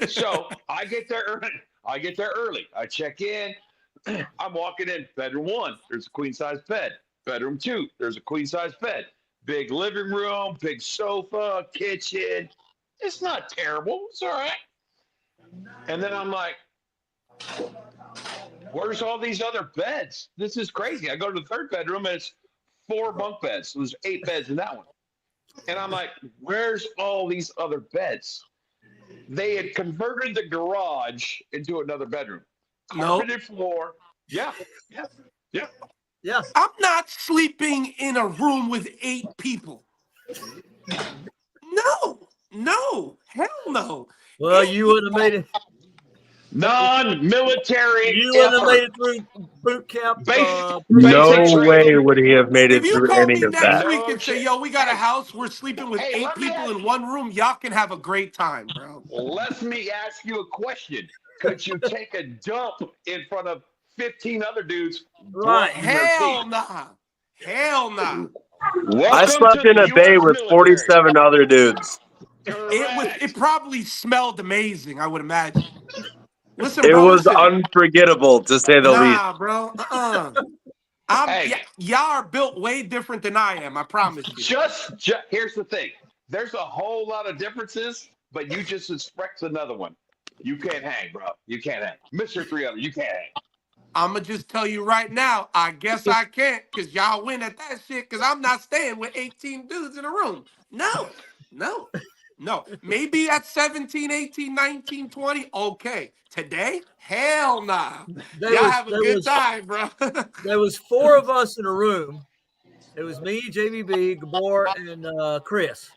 So I get there early. I check in. I'm walking in. Bedroom 1, there's a queen-size bed. Bedroom 2, there's a queen-size bed. Big living room, big sofa, kitchen. It's not terrible. It's all right. And then I'm like, where's all these other beds? This is crazy. I go to the 3rd bedroom and it's 4 bunk beds. So there's 8 beds in that one. And I'm like, where's all these other beds? They had converted the garage into another bedroom. Carpeted floor. Yeah. Yeah. I'm not sleeping in a room with 8 people. No, hell no. Well, you would have made it. Non-military. You would have made it through boot camp. No way would he have made it If you through call any me of next that. week and say, yo, we got a house, we're sleeping with Hey, 8 let me people ask in one room, y'all can have a great time, bro. Let me ask you a question. Could you take a dump in front of 15 other dudes? Right. Hell nah. Hell nah. I slept in a bay with 47 other dudes. It probably smelled amazing, I would imagine. Listen, It bro, was listen. unforgettable, to say the least. Nah, bro. Hey. Y'all are built way different than I am, I promise you. Just here's the thing. There's a whole lot of differences, but you just expressed another one. You can't hang, bro. You can't hang. Mr. 300, you can't hang. I'ma just tell you right now, I guess I can't, because y'all win at that shit, because I'm not staying with 18 dudes in a room. No. Maybe at 17, 18, 19, 20, okay. Today, hell nah. Y'all have a good time, bro. There was 4 of us in a room. It was me, JVB, Gabor, and Chris.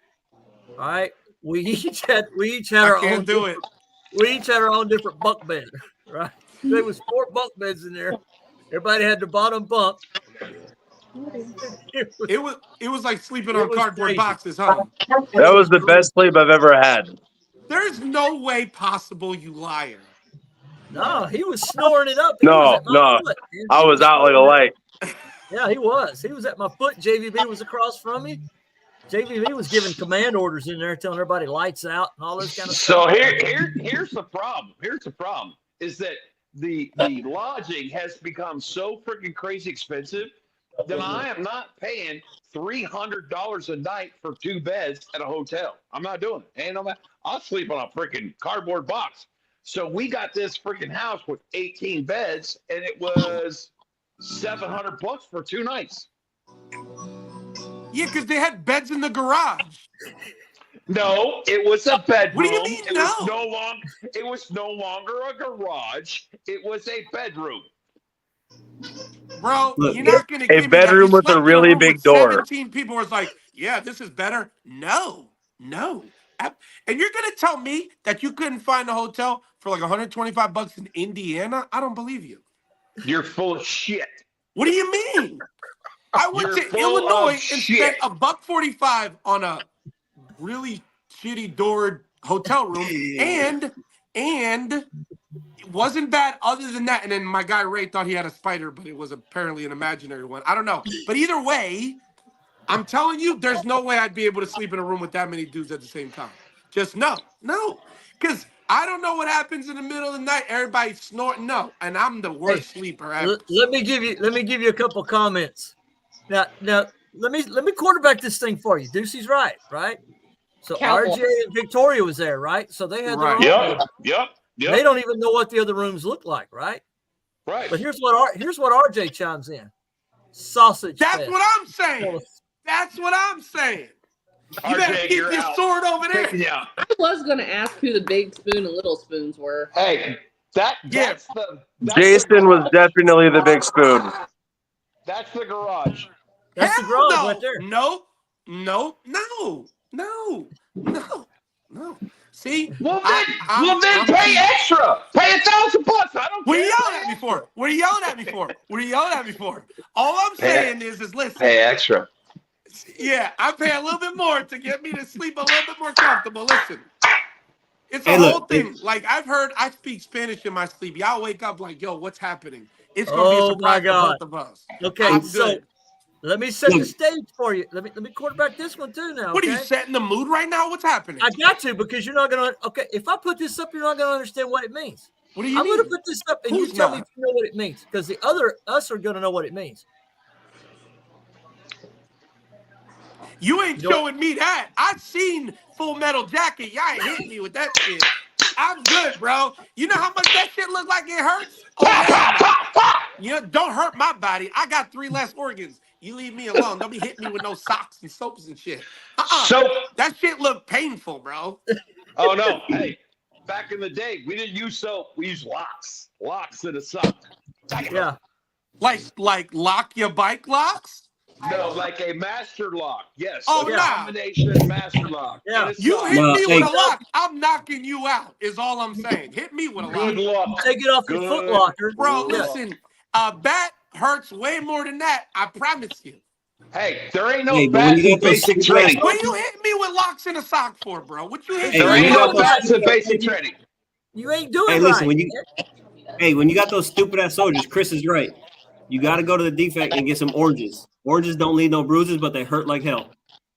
All right. We each had our own. Do it. We each had our own different bunk bed. Right. There was 4 bunk beds in there. Everybody had the bottom bunk. It was like sleeping on was cardboard crazy. boxes, huh? That was the best sleep I've ever had. There's no way possible, you liar. No, he was snoring it up. He No, was at my foot, man. I was out like a light. Yeah, he was. He was at my foot. JVB was across from me. JVB was giving command orders in there, telling everybody lights out and all this kind of So stuff. here's the problem. Here's the problem is that the lodging has become so freaking crazy expensive that I am not paying $300 a night for 2 beds at a hotel. I'm not doing it. Ain't no matter. I'll sleep on a freaking cardboard box. So we got this freaking house with 18 beds, and it was $700 for 2 nights. Yeah, because they had beds in the garage. No, it was a bedroom. What do you mean, It no? was no longer a garage. It was a bedroom. Bro, Look, you're not going to a give me that. bedroom You with a slept in really room big with door. 17 people was like, yeah, this is better. No. And you're going to tell me that you couldn't find a hotel for like $125 in Indiana? I don't believe you. You're full of shit. What do you mean? I went You're to full Illinois of and shit. spent $1.45 on a really shitty doored hotel room, and it wasn't bad other than that. And then my guy Ray thought he had a spider, but it was apparently an imaginary one. I don't know. But either way, I'm telling you, there's no way I'd be able to sleep in a room with that many dudes at the same time. Just no. Because I don't know what happens in the middle of the night. Everybody's snorting. No. And I'm the worst sleeper ever. Let me give you a couple comments. Now let me quarterback this thing for you. Deucey's right? So Cowboy. RJ and Victoria was there, right? So they had their Right. own. Yep. They don't even know what the other rooms look like, right? Right. But here's what RJ chimes in: sausage. That's fest. what I'm saying. That's what I'm saying. You better RJ, keep you're your out. sword over there. Yeah. I was going to ask who the big spoon and little spoons were. Hey, that's the Jason was definitely the big spoon. That's the garage. That's the Hell garage no. right there. No. See? Well, I'm- then pay extra. Pay $1,000 bucks. I don't What are care. you yelling at me for? What are you yelling at me for? All I'm saying is listen. Pay extra. Yeah, I pay a little bit more to get me to sleep a little bit more comfortable. Listen, it's a Hey, whole look, thing. Like I speak Spanish in my sleep. Y'all wake up like, yo, what's happening? It's gonna be a Oh, my surprise for God. both of us. Okay, I'm so good. let me set the Look. stage for you. Let me quarterback this one too now. What are you okay? setting the mood right now? What's happening? I got to, because you're not gonna. Okay, if I put this up, you're not gonna understand what it means. What do you I'm mean? gonna put this up, and Who's you tell me not? if you know what it means, because the other us are gonna know what it means. You ain't You know- showing me that. I've seen Full Metal Jacket. Y'all ain't hitting me with that shit. I'm good, bro. You know how much that shit look like it hurts? Oh, hell no. You know, don't hurt my body. I got 3 less organs. You leave me alone. Don't be hitting me with no socks and soaps and shit. Soap. That shit look painful, bro. Oh no. Hey, back in the day, we didn't use soap. We used locks. Locks in a sock. Yeah. Like lock your bike locks? No, like a master lock. Yes. Oh, a nah. combination master lock. Yeah. In a You sock. hit No, me hey. with a lock, I'm knocking you out, is all I'm saying. Hit me with a Good lock. luck. Take it off your Good foot locker. Bro, Yeah. listen, a bat hurts way more than that. I promise you. Hey, there ain't no Hey, but when bats you in get those basic stupid ass training. What you hitting me with locks in a sock for, bro? What you hitting Hey, There when me ain't you with? no got bats in basic training. You ain't doing Hey, right. listen, when you got those stupid ass soldiers, Chris is right. You got to go to the defect and get some oranges. Oranges don't leave no bruises, but they hurt like hell.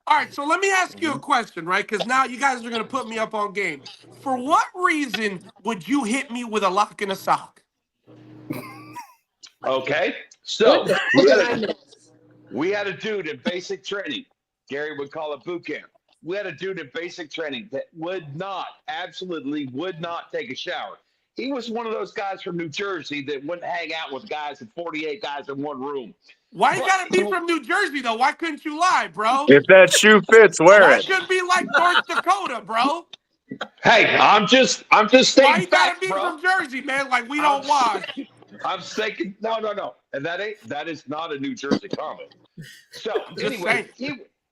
All right, so let me ask you a question, right? Because now you guys are going to put me up on game. For what reason would you hit me with a lock in a sock? Okay. So What the fuck did I miss? we had a dude in basic training. Gary would call it boot camp. We had a dude in basic training that absolutely would not take a shower. He was one of those guys from New Jersey that wouldn't hang out with guys and 48 guys in one room. Why you got to be from New Jersey, though? Why couldn't you lie, bro? If that shoe fits, wear Why it. should be like North Dakota, bro? Hey, I'm just Why stating you got to facts, be bro. from Jersey, man? Like we don't wash. I'm thinking, no. And that is not a New Jersey comment. So Just anyway,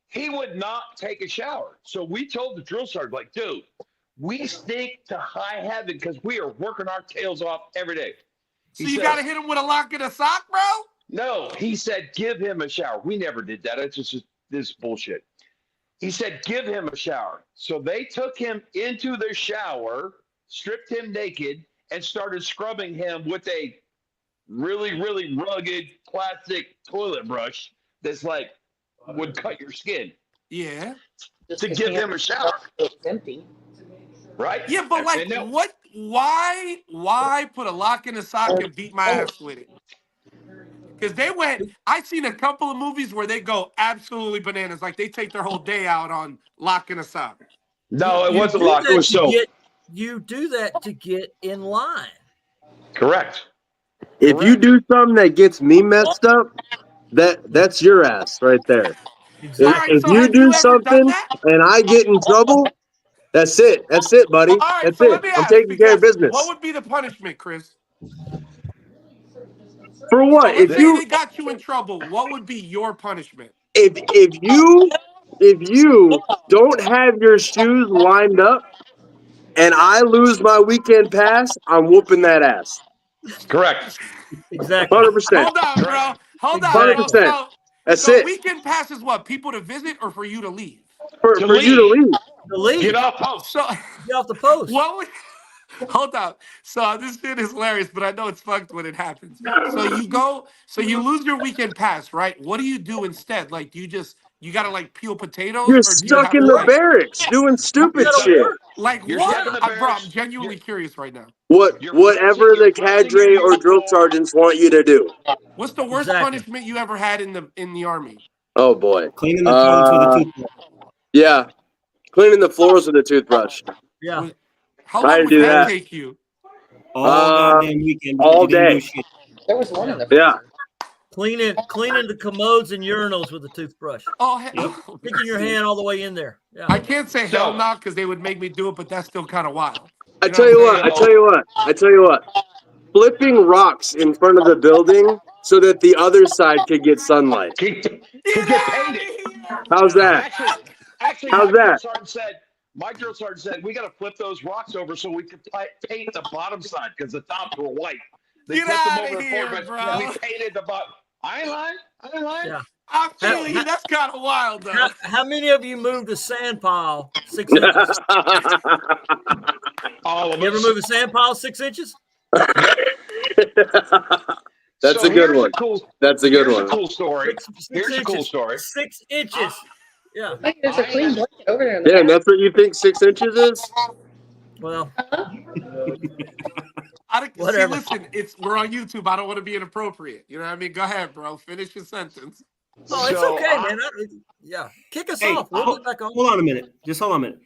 he would not take a shower. So we told the drill sergeant, like, dude, we stink to high heaven because we are working our tails off every day. So you got to hit him with a lock in a sock, bro? No, he said, give him a shower. We never did that. It's just this bullshit. He said, give him a shower. So they took him into the shower, stripped him naked, and started scrubbing him with a really, really rugged plastic toilet brush that's like would cut your skin Yeah. Just to give him a shower, It's empty. right? Yeah, but like, And then- what? Why put a lock in a sock and beat my ass with it? Because they went. I seen a couple of movies where they go absolutely bananas. Like they take their whole day out on lock in a sock. No, it You wasn't do locked. that It was to soap. You do that to get in line. Correct. If you do something that gets me messed up, that's your ass right there. Exactly. All right, If so you have do you ever done something that? and I get in trouble, that's it. That's it, buddy. All right, That's so it. let me I'm ask, taking care of because business. what would be the punishment, Chris? For So what? let's say they got you in trouble. What would be your punishment? If you don't have your shoes lined up and I lose my weekend pass, I'm whooping that ass. Correct. Exactly. 100%. Hold on, bro. Hold on, bro. 100%. That's So it. weekend pass is what? People to visit or for you to leave? For To you to leave. leave. The lead. Get off post. So Get off the post. what would hold up. So this shit is hilarious, but I know it's fucked when it happens. So you lose your weekend pass, right? What do you do instead? Like, do you gotta like peel potatoes, You're or do you stuck have in to the like barracks doing stupid gotta shit. work. like You're stuck in what? the Bro, I'm barracks. genuinely curious right now. Whatever the cadre or drill sergeants want you to do. What's the worst Exactly. punishment you ever had in the army? Oh boy. Cleaning the toilets with a toothbrush. Yeah. Cleaning the floors with a toothbrush. Yeah. How I long didn't would do that that. take you? All Uh, goddamn weekend. Because all you didn't day. do shit. There was one in the Yeah. Cleaning the commodes and urinals with a toothbrush. Oh, Sticking your hand all the way in there. Yeah. I can't say hell So- no because they would make me do it, but that's still kind of wild. I know tell you what I'm what. I tell you what. Flipping rocks in front of the building so that the other side could get sunlight. Get Get painted. here! How's that? Actually, How's my that? drill sergeant said we got to flip those rocks over so we could paint the bottom side because the tops were white. They Get flipped them outta over here, but bro. we painted the bottom. I ain't lying. Yeah. I'm feeling you. That's kind of wild, though. How many of you moved a sand pile 6 inches? All of You ever us. move a sand pile 6 inches? That's So a good here's one. Cool, That's a good here's one. a cool story. Six Here's a cool inches. story. 6 inches. Yeah. Hey, there's a clean blanket over there in the Damn, back. that's what you think 6 inches is? Well, See, Whatever. listen, we're on YouTube. I don't want to be inappropriate. You know what I mean? Go ahead, bro. Finish your sentence. oh, it's So, okay, man. Yeah. Kick us Hey, off. We'll get back on. Hold on a minute. Just hold on a minute.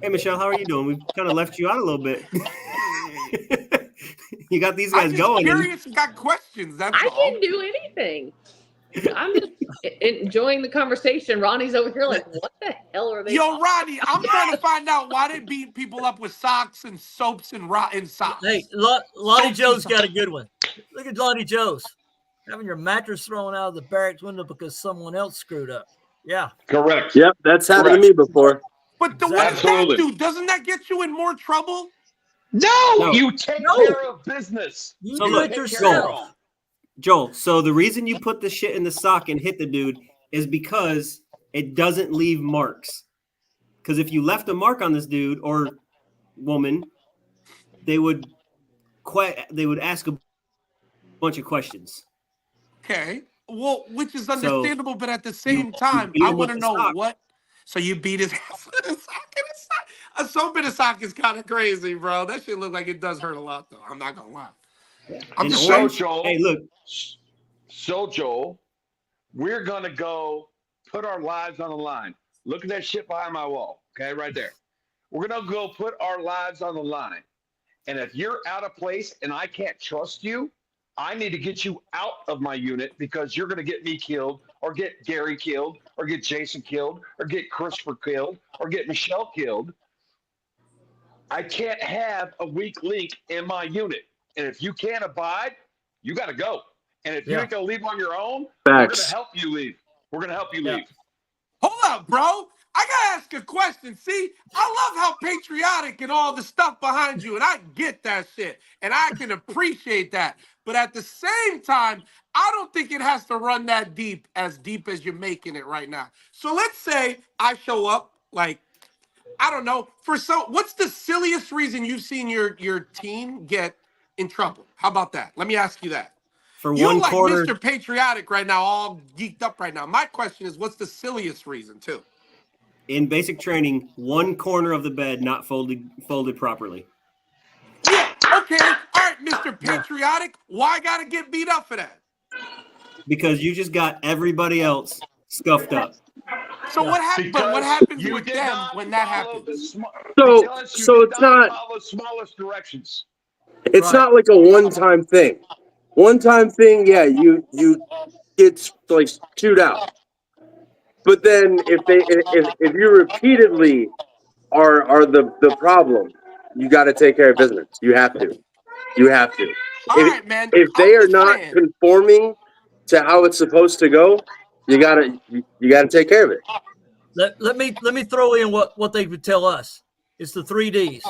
Hey, Michelle, how are you doing? We've kind of left you out a little bit. You got these I'm guys just going. curious and got questions. That's I all. didn't do anything. I'm just enjoying the conversation. Ronnie's over here like, what the hell are they? Yo, Rodney, I'm trying to find out why they beat people up with socks and soaps and rotten socks. Hey, Lonnie Joe's got a good one. Look at Lonnie Joe's. Having your mattress thrown out of the barracks window because someone else screwed up. Yeah. Correct. Yep, that's happened to me before. But what does that Absolutely. do? Doesn't that get you in more trouble? No, you take No. care of business. You So do look, it Joel. yourself. Joel, so the reason you put the shit in the sock and hit the dude is because it doesn't leave marks. Because if you left a mark on this dude or woman, they would ask a bunch of questions. Okay. Well, which is So, understandable, but at the same time, beat I him want to with the know sock. what. So you beat his ass with a sock and a sock. A soap in a sock is kind of crazy, bro. That shit look like it does hurt a lot, though. I'm not gonna lie. I'm And just So, saying. Joel, Hey, look, Joel, we're going to go put our lives on the line. Look at that shit behind my wall. Okay, right there. We're going to go put our lives on the line. And if you're out of place and I can't trust you, I need to get you out of my unit because you're going to get me killed or get Gary killed or get Jason killed or get Christopher killed or get Michelle killed. I can't have a weak link in my unit. And if you can't abide, you got to go. And if you Yeah. ain't going to leave on your own, we're going to Facts. help you leave. We're going to help you Yeah. leave. Hold up, bro. I gotta ask a question. See, I love how patriotic and all the stuff behind you, and I get that shit, and I can appreciate that. But at the same time, I don't think it has to run that deep as you're making it right now. So let's say I show up, like, I don't know, what's the silliest reason you've seen your team get in trouble? How about that? Let me ask you that. for You one like quarter, Mr. Patriotic right now, all geeked up right now. My question is, what's the silliest reason, too? in basic training, one corner of the bed not folded properly. Yeah, okay. All right, Mr. Patriotic. Why gotta get beat up for that? Because you just got everybody else scuffed up. So what happened? But what happens you with did them not when that follow the happens? So it's not follow smallest directions. it's Right. not like a one-time thing. One-time thing, yeah, you get like chewed out. But then if you repeatedly are the problem, you got to take care of business. You have to. All right, man. If they I'm are just not saying. conforming to how it's supposed to go, you gotta take care of it. Let me throw in what they would tell us. It's the 3 Ds: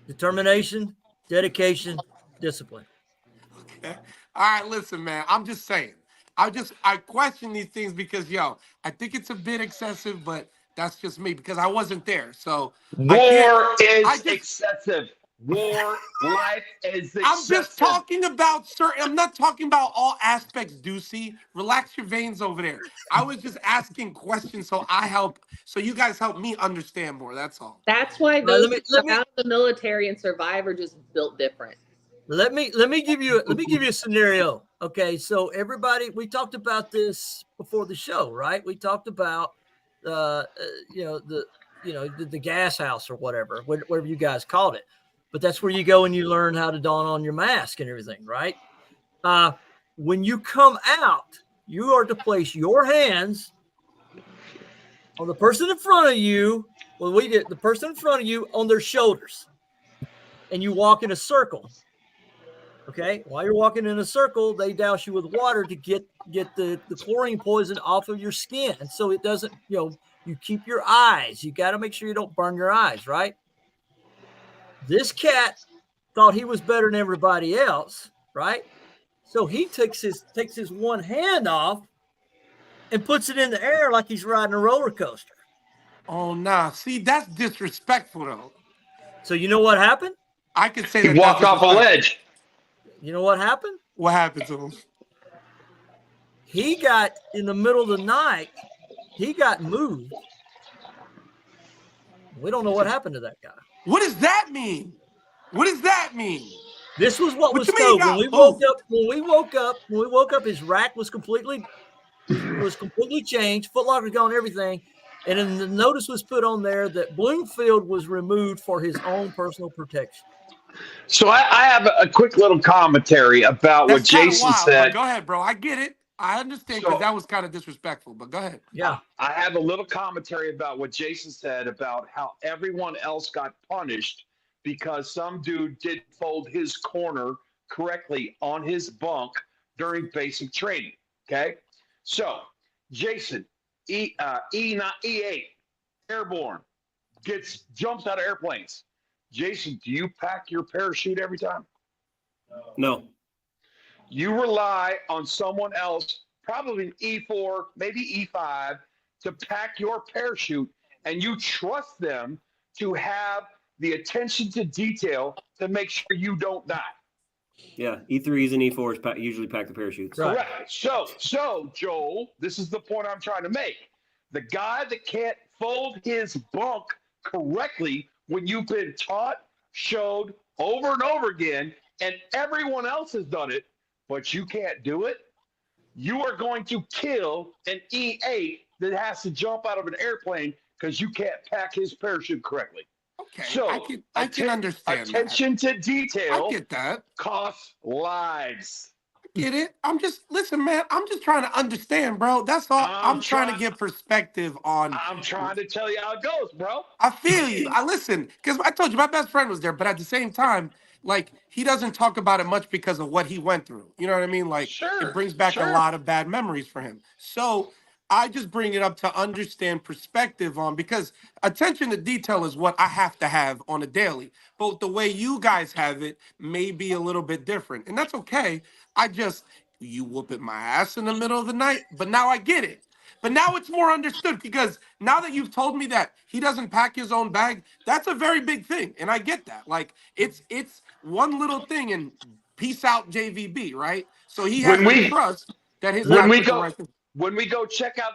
determination, dedication, discipline. Okay. All right, listen, man. I'm just saying. I question these things because I think it's a bit excessive, but that's just me because I wasn't there. So War is I just- excessive. War life is excessive. I'm just talking about certain. I'm not talking about all aspects, Deucey. Relax your veins over there. I was just asking questions so you guys help me understand more. That's all. That's why Well, those let me- who come out of the military and survive are just built different. Let me give you a scenario. Okay, so everybody, we talked about this before the show, right? We talked about the gas house or whatever you guys called it. But that's where you go and you learn how to don on your mask and everything, right? When you come out, you are to place your hands on the person in front of you. Well, the person in front of you on their shoulders, and you walk in a circle. Okay, while you're walking in a circle, they douse you with water to get the chlorine poison off of your skin, and so it doesn't. You keep your eyes. You got to make sure you don't burn your eyes, right? This cat thought he was better than everybody else, right? So he takes his one hand off and puts it in the air like he's riding a roller coaster. Oh, nah. See, that's disrespectful, though. So you know what happened? I could say He that walked that's off a disrespectful. ledge. You know what happened? What happened to him? He got in the middle of the night. He got moved. We don't know what happened to that guy. What does that mean? What does that mean? This was what was you mean he told when got we woke up. His rack was completely changed. Foot Locker gone, everything, and then the notice was put on there that Bloomfield was removed for his own personal protection. So I have a quick little commentary about what That's kinda Jason wild, said. but go ahead, bro. I get it. I understand because that was kind of disrespectful, but go ahead. Yeah. I have a little commentary about what Jason said about how everyone else got punished because some dude didn't fold his corner correctly on his bunk during basic training. Okay. So Jason, E8, airborne, jumps out of airplanes. Jason, do you pack your parachute every time? No. You rely on someone else, probably E4, maybe E5, to pack your parachute, and you trust them to have the attention to detail to make sure you don't die. Yeah, E3s and E4s usually pack the parachutes. Right. Correct. So, Joel, this is the point I'm trying to make. The guy that can't fold his bunk correctly when you've been taught, showed over and over again, and everyone else has done it, but you can't do it, you are going to kill an E8 that has to jump out of an airplane because you can't pack his parachute correctly. Okay, So I can understand attention to that. detail I get that. costs lives. Get it? Listen, man. I'm just trying to understand, bro. That's all. I'm trying to get perspective on. I'm trying to tell you how it goes, bro. I feel you. I listen because I told you my best friend was there, but at the same time, like he doesn't talk about it much because of what he went through. You know what I mean? Like Sure, it brings back a sure. lot of bad memories for him. So I just bring it up to understand perspective on because attention to detail is what I have to have on a daily. But the way you guys have it may be a little bit different, and that's okay. You whooping my ass in the middle of the night, but now I get it. But now it's more understood because now that you've told me that he doesn't pack his own bag, that's a very big thing, and I get that. Like it's one little thing, and peace out JVB, right? So he has to trust that his when guy we put the go right thing. when we go check out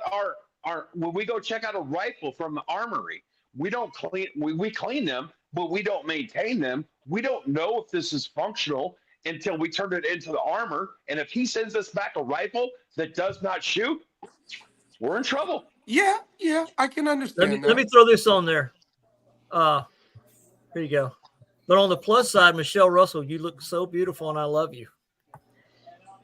when we go check out a rifle from the armory, we don't clean we clean them, but we don't maintain them. We don't know if this is functional until we turn it into the armor. And if he sends us back a rifle that does not shoot, we're in trouble. Yeah, I can understand. Let me throw this on there. Here you go. But on the plus side, Michelle Russell, you look so beautiful, and I love you.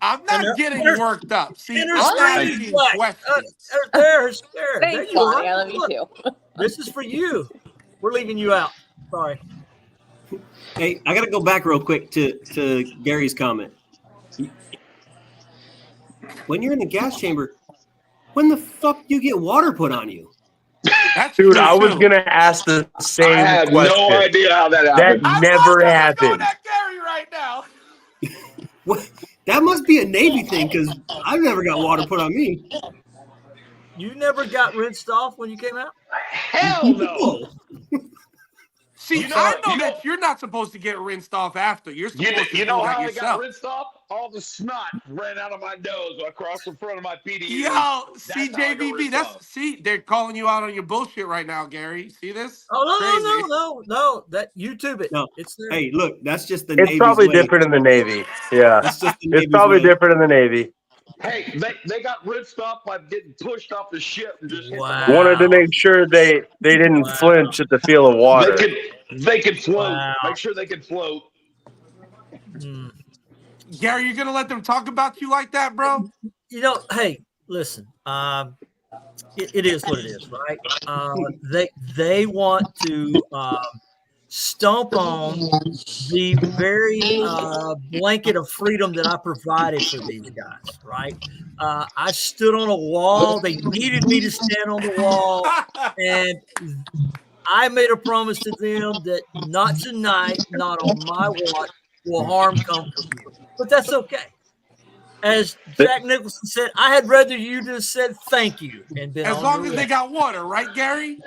I'm not getting worked up. See, I'm asking questions. There Thanks, you are. Lonnie. I love you too. This is for you. We're leaving you out. Sorry. Hey, I got to go back real quick to Gary's comment. When you're in the gas chamber, when the fuck you get water put on you? That's Dude, true, I was too. gonna ask the same I have question. no idea how that happened. That never I'm happened. at Gary right now. What? That must be a Navy thing because I've never got water put on me. You never got rinsed off when you came out? Hell no. See, You know- I know you know- that you're not supposed to get rinsed off after. You're supposed to You do know that how I got yourself. rinsed off? All the snot ran out of my nose across the front of my PDU. Yo, how I got CJVB, rinsed that's off. see, they're calling you out on your bullshit right now, Gary. See this? Oh no! That YouTube it. No. It's there. Hey, look, that's just the It's Navy's probably way. different in the Navy. Yeah, That's just the it's Navy's probably way. different in the Navy. Hey, they got rinsed off by getting pushed off the ship and just hit Wow. the Wanted to make sure they didn't Wow. flinch at the feel of water. They could float. Wow. Make sure they can float. Mm. Gary, you're gonna let them talk about you like that, bro? You know, hey, listen. It is what it is, right? They want to stomp on the very blanket of freedom that I provided for these guys, right? I stood on a wall. They needed me to stand on the wall, and I made a promise to them that not tonight, not on my watch, will harm come from you. But that's okay. As Jack Nicholson said, I had rather you just said thank you and been As on long your as they way. got water, right, Gary?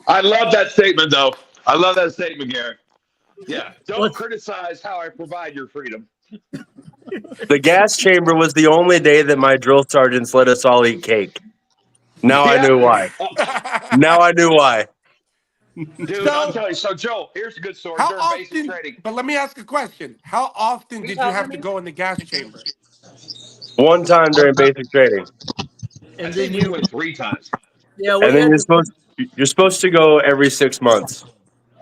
I love that statement, though. I love that statement, Gary. Yeah. Don't Let's- criticize how I provide your freedom. The gas chamber was the only day that my drill sergeants let us all eat cake. Now I Yeah. knew why. Now I knew why. Dude, So- I'll tell you. So, Joe, here's a good story. How During basic often? training, But let me ask a question. How often did you have to go in the gas chamber? One time during basic training, I And think then we went 3 times. yeah, we and then had you're supposed to go every 6 months,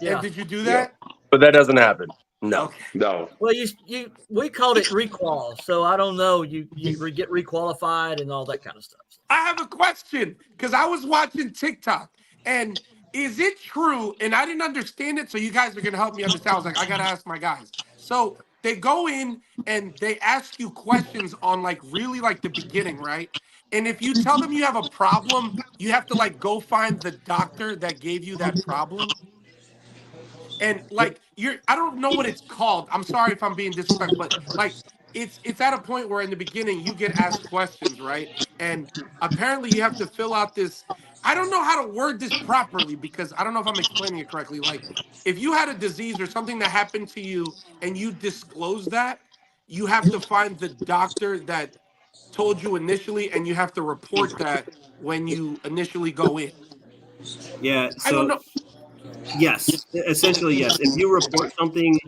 yeah. And did you do that? but that doesn't happen. No. Okay. No. Well, we called it requal, so I don't know. You get requalified and all that kind of stuff. I have a question because I was watching TikTok, and is it true? And I didn't understand it, so you guys are gonna help me understand. I was like, I gotta ask my guys. So they go in and they ask you questions on like really like the beginning, right? And if you tell them you have a problem, you have to like go find the doctor that gave you that problem. And like I don't know what it's called. I'm sorry if I'm being disrespectful, but like it's at a point where in the beginning you get asked questions, right? And apparently you have to fill out this. I don't know how to word this properly because I don't know if I'm explaining it correctly. Like if you had a disease or something that happened to you and you disclose that, you have to find the doctor that told you initially, and you have to report that when you initially go in. Yeah. I don't So know. yes, essentially yes. If you report something,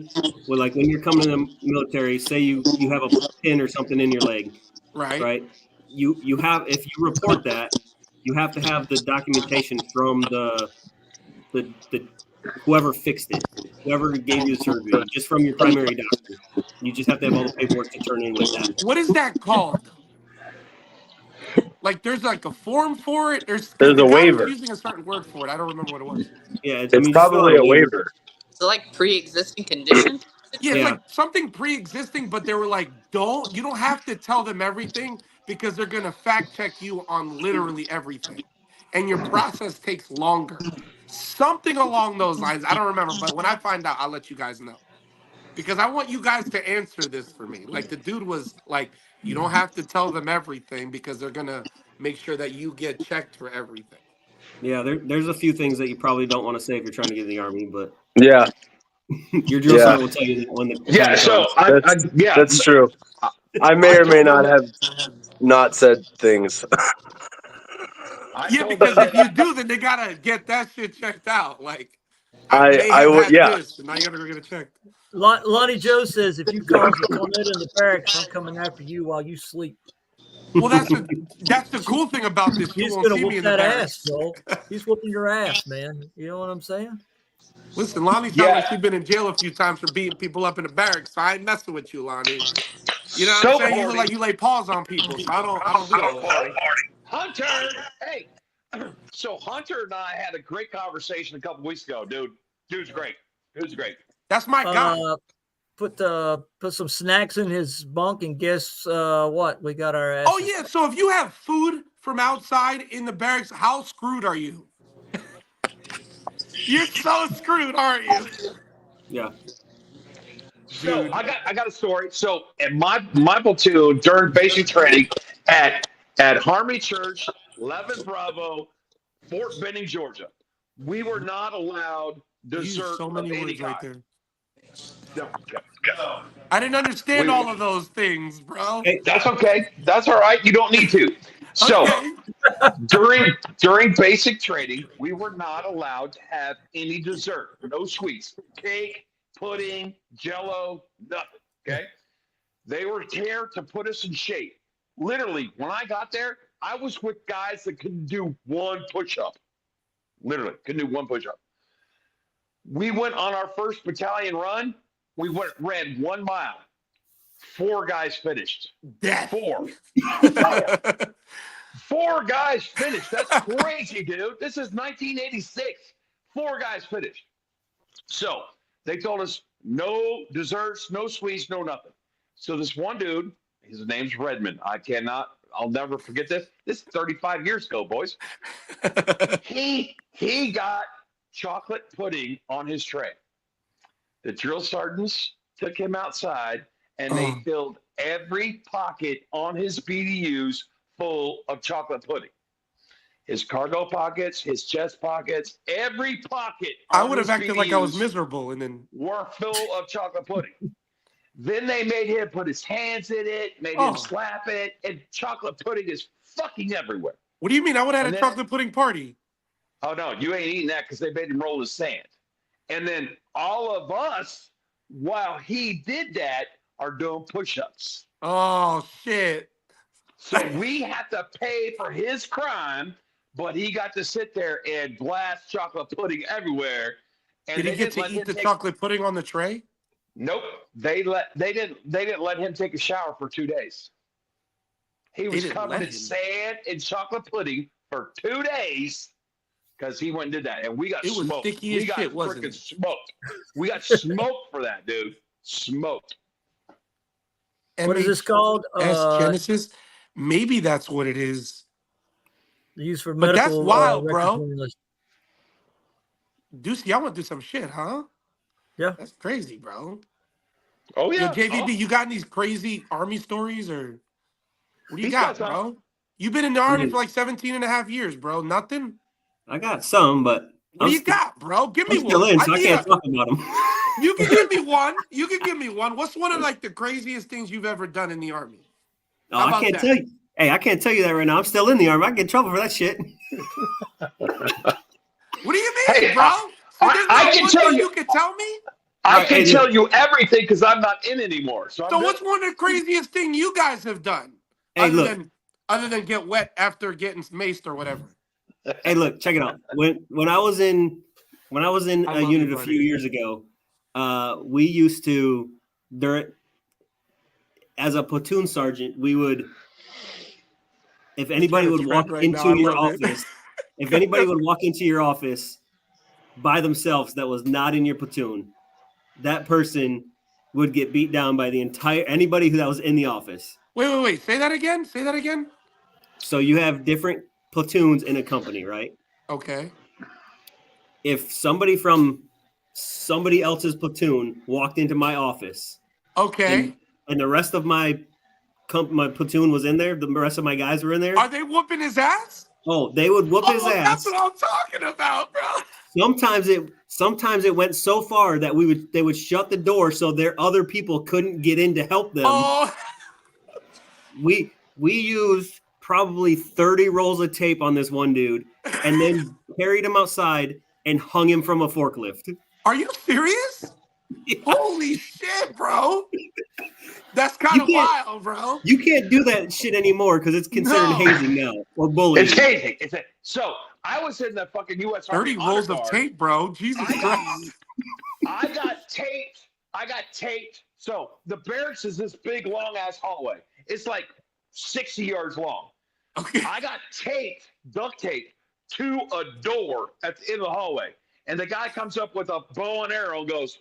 well, like when you're coming to the military, say you have a pin or something in your leg, Right. right? You have, if you report that, you have to have the documentation from the whoever fixed it, whoever gave you the surgery, just from your primary doctor. You just have to have all the paperwork to turn in with that. What is that called? Like there's like a form for it. There's There's the a guy was waiver. using a certain word for it. I don't remember what it was. Yeah, It's just fill probably out a waiver. So like pre-existing condition? Yeah, it's Yeah. like something pre-existing, but they were like, you don't have to tell them everything because they're gonna fact check you on literally everything. And your process takes longer. Something along those lines. I don't remember, but when I find out, I'll let you guys know. Because I want you guys to answer this for me. Like the dude was like, you don't have to tell them everything because they're gonna make sure that you get checked for everything. Yeah, there's a few things that you probably don't want to say if you're trying to get in the Army, but Yeah, your drill Yeah. sergeant will tell you that when the Yeah. time So, comes. that's true. I may or may not have not said things. Yeah, because if you do, then they gotta get that shit checked out. Like I would, yeah. this, and now you gotta go get it checked. Lonnie Joe says, if you cause a tornado in the barracks, I'm coming after you while you sleep. Well, that's the cool thing about this. You He's won't gonna see me whoop in the that barracks. ass, Joel. He's whooping your ass, man. You know what I'm saying? Listen, Lonnie sounds like she's been in jail a few times for beating people up in the barracks. So I ain't messing with you, Lonnie. You know what I'm saying? You look like you lay paws on people. So I don't do that. Hunter, hey. So Hunter and I had a great conversation a couple weeks ago, dude. Dude's great. That's my guy. Put some snacks in his bunk, and guess what? We got our ass. Oh yeah. So if you have food from outside in the barracks, how screwed are you? You're so screwed, aren't you? Yeah. So Dude. I got a story. So at my platoon during basic training at Harmony Church, 11 Bravo, Fort Benning, Georgia, we were not allowed You used dessert so of many any words right kind. there. No. I didn't understand We- all of those things, bro. Hey, That's okay. That's all right. You don't need to. So Okay. during basic training, we were not allowed to have any dessert, no sweets, cake, pudding, jello, nothing. Okay. They were there to put us in shape. Literally, when I got there, I was with guys that couldn't do one push-up. Literally, couldn't do one push-up. We went on our first battalion run. We ran 1 mile. 4 guys finished. Death. 4. 4 guys finished. That's crazy, dude. This is 1986. 4 guys finished. So they told us no desserts, no sweets, no nothing. So this one dude, his name's Redmond. I'll never forget this. This is 35 years ago, boys. He got chocolate pudding on his tray. The drill sergeants took him outside and they filled every pocket on his BDUs full of chocolate pudding. His cargo pockets, his chest pockets, every pocket. I would have acted like I was miserable, and then were full of chocolate pudding. Then they made him put his hands in it, made him slap it, and chocolate pudding is fucking everywhere. What do you mean? I would have had And a then- chocolate pudding party. Oh no, you ain't eating that because they made him roll his sand. And then all of us, while he did that, are doing push-ups. Oh shit! So we have to pay for his crime, but he got to sit there and blast chocolate pudding everywhere. And Did he they get didn't to let eat him the take- chocolate pudding on the tray? Nope. They didn't let him take a shower for 2 days. He was didn't covered let in him. sand and chocolate pudding for 2 days because he went and did that. And we got It was smoked. sticky We as got shit, wasn't freaking it? smoked. We got smoked for that, dude. Smoked. What is this called? S Genesis. Maybe that's what it is. Used for But that's medical. wild, record bro. journalists. Deucey, I want to do some shit, huh? Yeah. That's crazy, bro. Oh Yo, yeah. JVB, you got any crazy army stories or what do you He's got, got some. bro? You've been in the army mean- for like 17 and a half years, bro. Nothing? I got some, but What do you got, bro? Give me I'm still one. in, so I need can't a- talk about them. You can give me one. You can give me one. What's one of like the craziest things you've ever done in the army? No, How I about can't that? tell you. Hey, I can't tell you that right now. I'm still in the army. I get in trouble for that shit. What do you mean, Hey, bro? So there's I not can one tell thing you- you can tell me? I Right, can hey, tell you everything because I'm not in anymore. So, So I'm what's good. one of the craziest thing you guys have done? Hey, look. Other than get wet after getting maced or whatever. Hey, look, check it out. When I was in I a love unit you, a buddy. few years ago, we used to as a platoon sergeant, we would if anybody Trying to would trap walk right now, into I your love it. office, if anybody would walk into your office by themselves that was not in your platoon, that person would get beat down by anybody that was in the office. Wait. Say that again. Say that again. So you have different platoons in a company, right? Okay. If somebody from somebody else's platoon walked into my office Okay. and the rest of my platoon was in there, the rest of my guys were in there, Are they whooping his ass? oh, they would whoop his That's ass. what I'm talking about, bro. Sometimes it went so far that they would shut the door so their other people couldn't get in to help them. Oh, We used probably 30 rolls of tape on this one dude and then carried him outside and hung him from a forklift. are you serious? Yeah. Holy shit, bro. That's kind of You can't- wild, bro. You can't do that shit anymore because it's considered No. hazing now or bullying. It's hazing. So I was in the fucking U.S. 30 Army rolls Honor of Guard. tape, bro. Jesus Christ. I got taped. So the barracks is this big, long ass hallway. It's like 60 yards long. Okay. I got duct tape to a door at the end of the hallway. And the guy comes up with a bow and arrow and goes,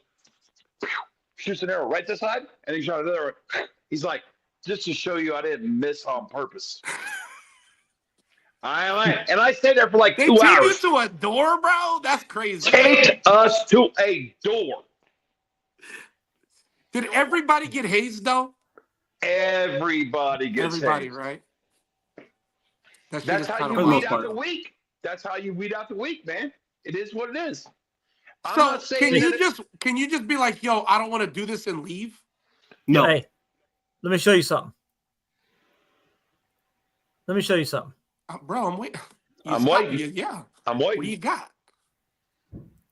"Pew," shoots an arrow right this side. And he shot another. He's like, just to show you I didn't miss on purpose. And I stayed there for like They 2 take you hours. to a door, bro? That's crazy. Take us to a door. Did everybody get hazed though? Everybody gets Everybody, hazed. right? That shit That's is how kind you of For the weed most out part. the weak. That's how you weed out the weak, man. It is what it is. I'm So not saying can you just be like, yo, I don't want to do this and leave? No. Hey, let me show you something. Let me show you something. Bro, I'm waiting. I'm waiting. Yeah. I'm What you waiting. got?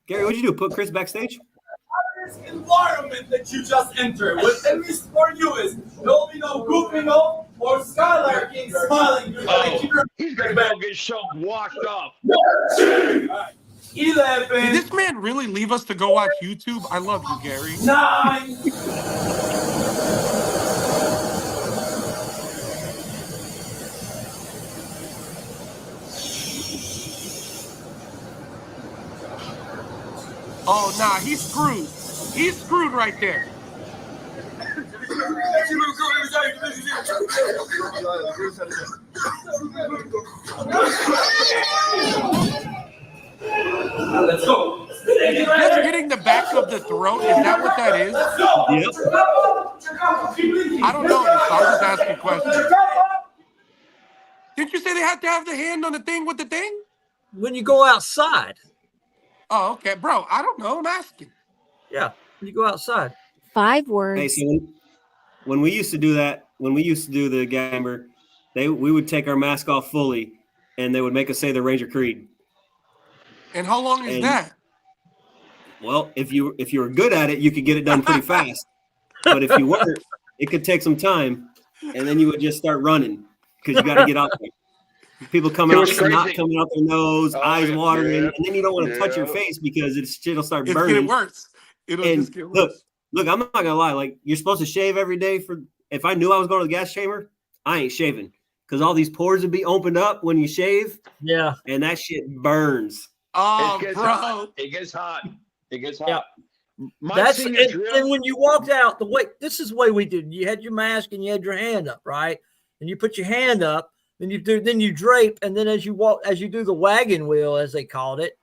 Gary, what'd you do? Put Chris backstage? This environment that you just entered, what at least for you is there'll be no goofing off or skylarking, smiling. He's gonna go get shoved, washed off. 11. Did this man really leave us to go watch YouTube? I love you, Gary. 9. Oh, nah, he's screwed. He's screwed right there. Let's go. Just hitting the back of the throat, is that what that is? I don't know this, so I'm just asking questions. Didn't you say they had to have the hand on the thing with the thing? When you go outside, Oh, okay. Bro, I don't know. I'm asking. yeah, when you go outside. 5 words. Hey, so when we used to do that, when we used to do the Gamber, we would take our mask off fully, and they would make us say the Ranger Creed. And how long is And- that? Well, if you were good at it, you could get it done pretty fast. But if you weren't, it could take some time, and then you would just start running because you got to get out there. People coming It out, was snot crazy. coming out their nose, Oh, eyes yeah, watering, yeah, and then you don't want to touch your yeah. face because it'll start It's burning. getting worse. It'll And just get worse. look, I'm not gonna lie. Like, you're supposed to shave every day. If I knew I was going to the gas chamber, I ain't shaving because all these pores would be opened up when you shave, Yeah, and that shit burns. Oh, It gets bro. hot. It gets hot. It gets hot. Yeah. My that's senior and, drill. and when you walked out, this is the way we did. You had your mask and you had your hand up, right? And you put your hand up, then you drape, and then as you do the wagon wheel, as they called it,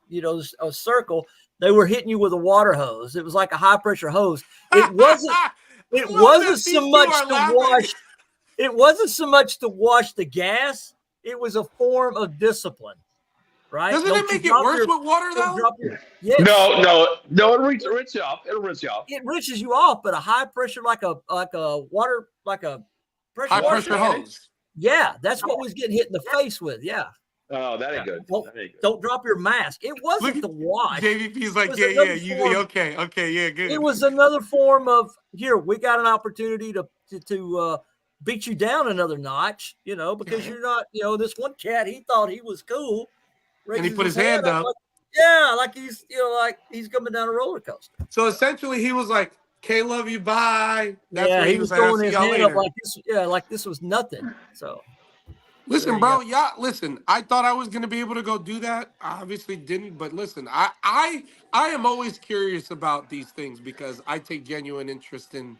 a circle, they were hitting you with a water hose. It was like a high pressure hose. It wasn't. It love wasn't that so these two much are to laughing. wash. It wasn't so much to wash the gas. It was a form of discipline, right? Doesn't Don't it you make it drop worse your- with water, don't though? drop your- Yes. No, it'll rinse you off. It'll rinse you off. It rinses you off, but a high pressure, like a water, like a pressure High washer. pressure hose. Yeah, that's what was getting hit in the face with. Yeah, Oh, that ain't good. Don't, That ain't good. don't drop your mask. It wasn't Look the wash. JVP's like, was yeah, another you form- okay, yeah, good. It was another form of here. We got an opportunity to beat you down another notch, because you're not. This one cat, he thought he was cool, And he raises put his hand up. like he's like he's coming down a roller coaster. So essentially, he was like, "K, love you, bye." That's yeah, what he was like, "I'll throwing see his y'all hand up later." like this. Yeah, like this was nothing. So there Listen, you bro, go. yeah, listen. I thought I was gonna be able to go do that. I obviously didn't, but listen, I am always curious about these things because I take genuine interest in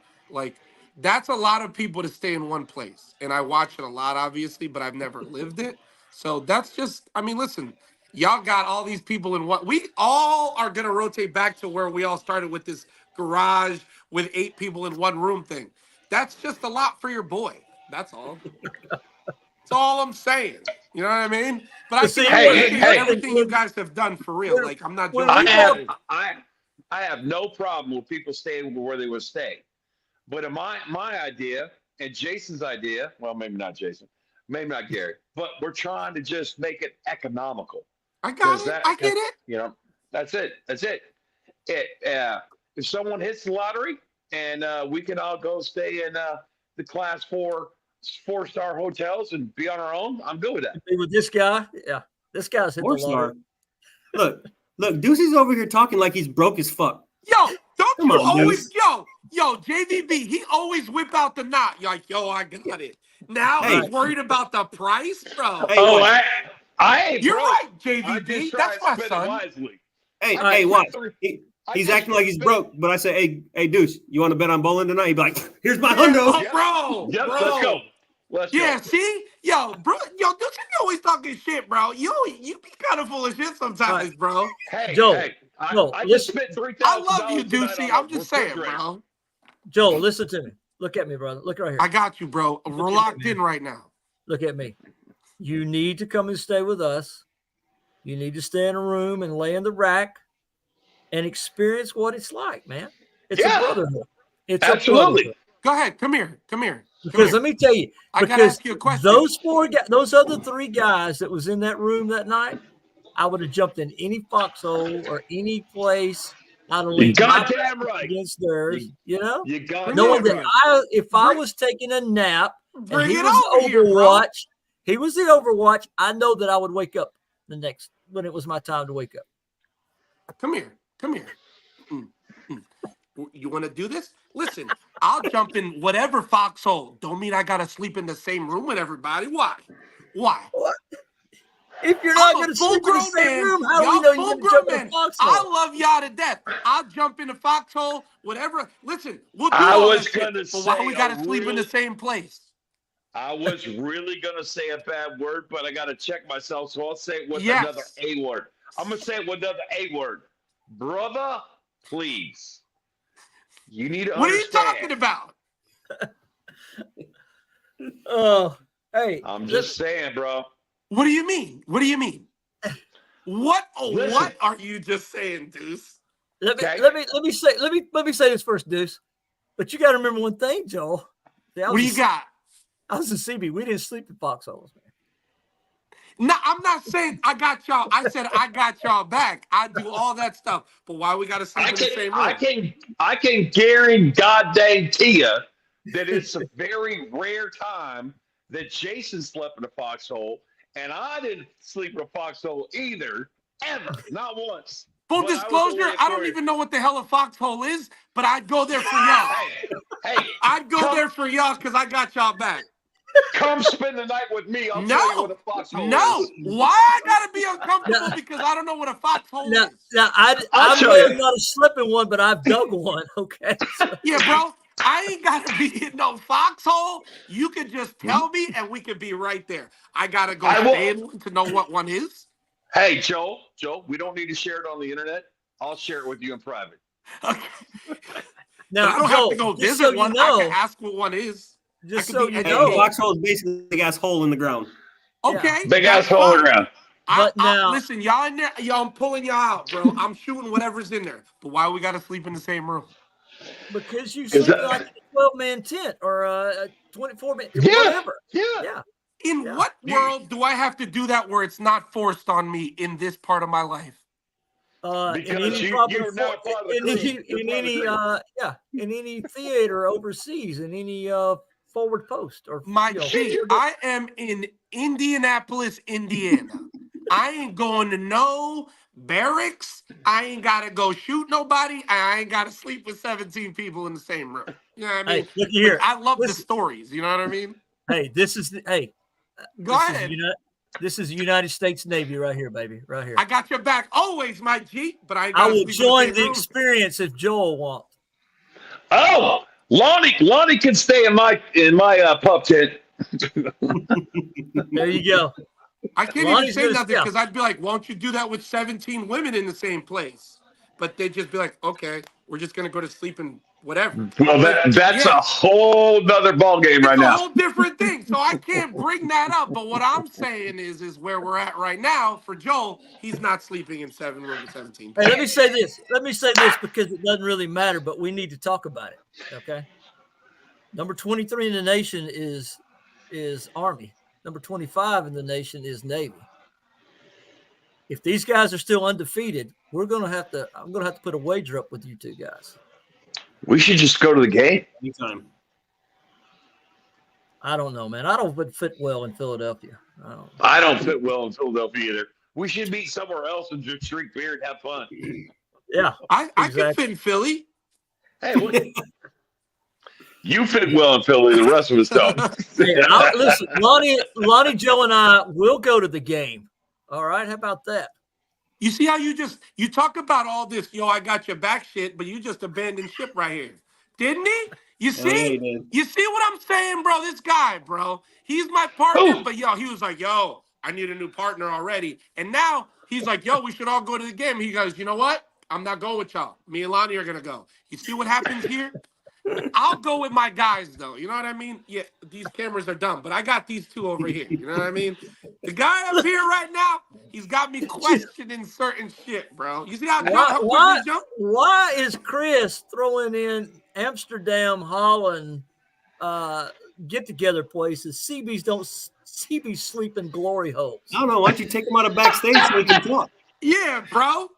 that's a lot of people to stay in one place. And I watch it a lot, obviously, but I've never lived it. So that's just, I mean, listen, y'all got all these people in one. We all are gonna rotate back to where we all started with this garage with 8 people in one room thing. That's just a lot for your boy. That's all. That's all I'm saying. You know what I mean? But I see, can hey, appreciate hey. everything you guys have done for real. When- Like I'm not when joking. we I have no problem with people staying where they would stay. But in my idea and Jason's idea, well, maybe not Jason, maybe not Gary, but we're trying to just make it economical. I got it. That- I get it. That's it. That's it. If someone hits the lottery and we can all go stay in the class 4-star hotels and be on our own, I'm good with that. Be with this guy. Yeah, this guy's hit the 4-star. lottery. Look, Deucey's over here talking like he's broke as fuck. Yo, don't Come you on, always, Deuce. yo, JVB, he always whip out the knot. You're like, yo, I got it. Now Hey. he's worried about the price, bro. Hey, Oh, what? I ain't You're broke. right, I JVB. just try That's and my spend it son. wisely. Hey, I hey, just what? spend- I He's just acting like he's spend- broke, but I say, hey, Deuce, you want to bet on bowling tonight? He'd be like, here's my Oh, hundo. bro. Yep, bro. let's go. Let's Yeah, go. see? Yo, bro, don't you be always talking shit, bro. You be kind of full of shit sometimes, bro. Hey, Joe, hey, Joe, I just listen. spent $3,000. I love you, tonight Deucey. on I'm a just saying, refrigerator. bro. Joel, listen to me. Look at me, brother. Look right here. I got you, bro. We're locked in right now. Look at me. You need to come and stay with us. You need to stay in a room and lay in the rack and experience what it's like, man. It's a brotherhood. It's Absolutely. a brotherhood. Go ahead. Come here. Because let me tell you, I gotta because ask you a question. those other 3 guys that was in that room that night, I would have jumped in any foxhole or any place. I'd have leaned my Goddamn back right. against theirs, you know? You got Knowing Bring that if I was taking a nap and Bring he it was over here, bro. Overwatch, he was the Overwatch, I know that I would wake up when it was my time to wake up. Come here. You want to do this? Listen, I'll jump in whatever foxhole. Don't mean I gotta sleep in the same room with everybody. Why? If you're not going to sleep in the full-grown same man. room, how do Y'all you know you're going to jump full-grown in a men. foxhole? I love y'all to death. I'll jump in a foxhole, whatever. Listen, we'll do I all was that gonna shit, but why say we gotta a sleep in the real- same place? I was really gonna say a bad word, but I gotta check myself, so I'll say it with Yes. another A word. I'm gonna say it with another A word. Brother, please. You need to What are you understand. talking about? Oh, hey. I'm just saying, bro. What do you mean? What What Listen. are you just saying, Deuce? Let me Okay. say this first, Deuce. But you got to remember one thing, Joel. See, What do you got? I was in CB. We didn't sleep in foxholes, man. No, I'm not saying I got y'all. I said I got y'all back. I do all that stuff. But why we gotta sleep in the same room? I can guarantee goddamn Tia that it's a very rare time that Jason slept in a foxhole, and I didn't sleep in a foxhole either, ever, not once. Full But I was disclosure, only I don't for- even know what the hell a foxhole is, but I'd go there for y'all. Hey, I'd go there for y'all because I got y'all back. come spend the night with me. I'll tell you what a foxhole No. is. Why I gotta be uncomfortable because I don't know what a foxhole Now, is? I I'll show may you. have not slept in one, but I've dug one. Okay. So- Yeah, bro. I ain't gotta be in no foxhole. You could just tell me and we could be right there. I gotta go I will- stay in one to know what one is. Hey, Joel, we don't need to share it on the internet. I'll share it with you in private. Okay. Now, I don't Joel, have to go just visit so you one. I know, can ask what one is. just I could so be you Hey, educated. know, foxhole is basically a big ass hole in the ground. Okay. Big that's ass hole fine. around. But now- Listen, y'all in there, I'm pulling y'all out, bro. I'm shooting whatever's in there. But why we gotta sleep in the same room? because you Is sleep that- like in a 12-man tent or a 24-man, Yeah. whatever. Yeah. Yeah. In Yeah. what world do I have to do that where it's not forced on me in this part of my life? In Because any you're proper now for- part of the in crew. any, You're in part of the any crew. in any theater overseas, in any forward post or My G, I am in Indianapolis, Indiana. I ain't going to no barracks. I ain't gotta go shoot nobody. I ain't gotta sleep with 17 people in the same room. You know what I mean? Hey, look here. But I love the Listen. stories. You know what I mean? Hey, this is Go ahead. This is United States Navy right here, baby, right here. I got your back always, my G. But I ain't I gotta will sleep join in the the same room. experience if Joel wants. Oh, Lonnie can stay in my pup tent. There you go. I can't Lonnie's even say gonna- nothing yeah. because I'd be like, won't you do that with 17 women in the same place? But they'd just be like, okay, we're just going to go to sleep and whatever. Well, that's a whole nother ball game right It's a now. whole different thing. So I can't bring that up. But what I'm saying is where we're at right now for Joel, he's not sleeping in 7 rooms with 17 people. Hey, let me say this. Let me say this because it doesn't really matter, but we need to talk about it. Okay. Number 23 in the nation is Army. Number 25 in the nation is Navy. If these guys are still undefeated, I'm gonna have to put a wager up with you two guys. We should just go to the game. Anytime. I don't know, man. I don't fit well in Philadelphia. I don't fit well in Philadelphia either. We should meet somewhere else and just drink beer and have fun. Yeah, I can exactly. fit in Philly. Hey, you fit well in Philly. The rest of us don't. Hey, listen, Lonnie, Joe, and I will go to the game. All right, how about that? You see how you talk about all this, I got your back shit, but you just abandoned ship right here. Didn't he? You Oh, yeah, see? he did. You see what I'm saying, bro? This guy, bro. He's my partner, but he was like, I need a new partner already. And now he's like, we should all go to the game. He goes, you know what? I'm not going with y'all. Me and Lonnie are gonna go. You see what happens here? I'll go with my guys though. You know what I mean? Yeah, these cameras are dumb, but I got these two over here. You know what I mean? The guy up here right now, he's got me questioning certain shit, bro. You see how quick he jumped? Why is Chris throwing in Amsterdam, Holland, get together places? CB's sleep in glory holes. I don't know. Why don't you take him out of backstage so he can talk? Yeah, bro.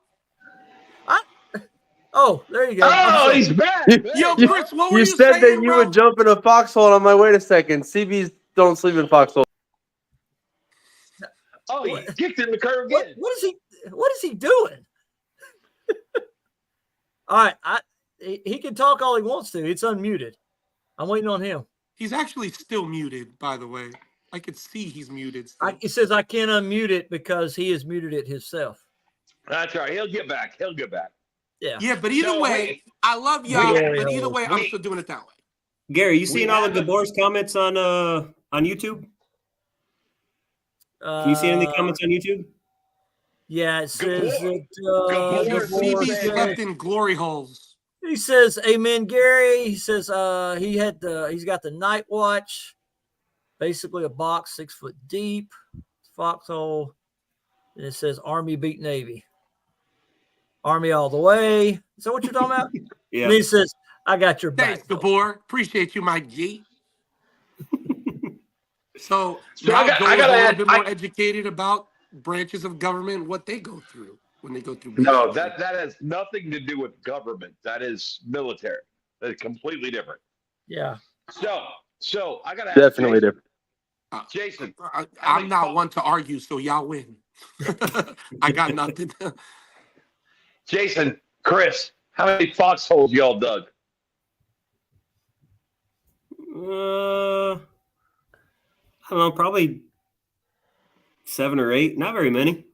Oh, there you go. Oh, he's back. Yo, Chris, what were You you said saying, that you bro? would jump in a foxhole, and I'm like, wait a second. CBs don't sleep in foxholes. Oh, he kicked it in the curve again. What is he doing? All right, he can talk all he wants to. It's unmuted. I'm waiting on him. He's actually still muted, by the way. I could see he's muted. Still. He says I can't unmute it because he has muted it himself. That's right. He'll get back. Yeah. Yeah, but either No, way, wait. I love y'all. Wait. But either way, I'm still doing it that way. Gary, you seeing all of haven't- Gabor's comments on YouTube? Can you see any comments on YouTube? Yeah, it says Gabor. that Gabor Gabor CB said- slept in glory holes. he says, "Amen, Gary." He says he's got the night watch, basically a box 6 foot deep, foxhole, and it says Army beat Navy. Army all the way. Is that what you're talking about? Yeah. And he says, "I got your back." Thanks, Gabor. Appreciate you, my G. So So now I got- Joel's I gotta a little add- bit more educated about branches of government, what they go through when they go through. No, missions. that has nothing to do with government. That is military. That's completely different. Yeah. So I got to Definitely different. Jason, I'm not one to argue, so y'all win. I got nothing. Jason, Chris, how many foxholes y'all dug? I don't know, probably 7 or 8. Not very many.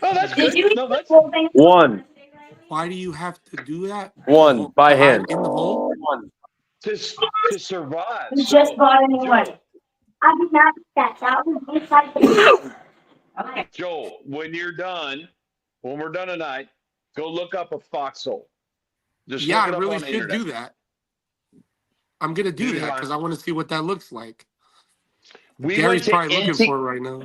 Oh, that's good. No, that's One. Why do you have to do that? One by hand. In the hole? One. to survive. We So, just bought a new one. I did not get that. That was inside the Okay. Joel, when we're done tonight, go look up a foxhole. Just Yeah, look it I up really on the should internet. do that. I'm gonna do Do that that. because I want to see what that looks like. We Gary's went to probably looking NT for it right now.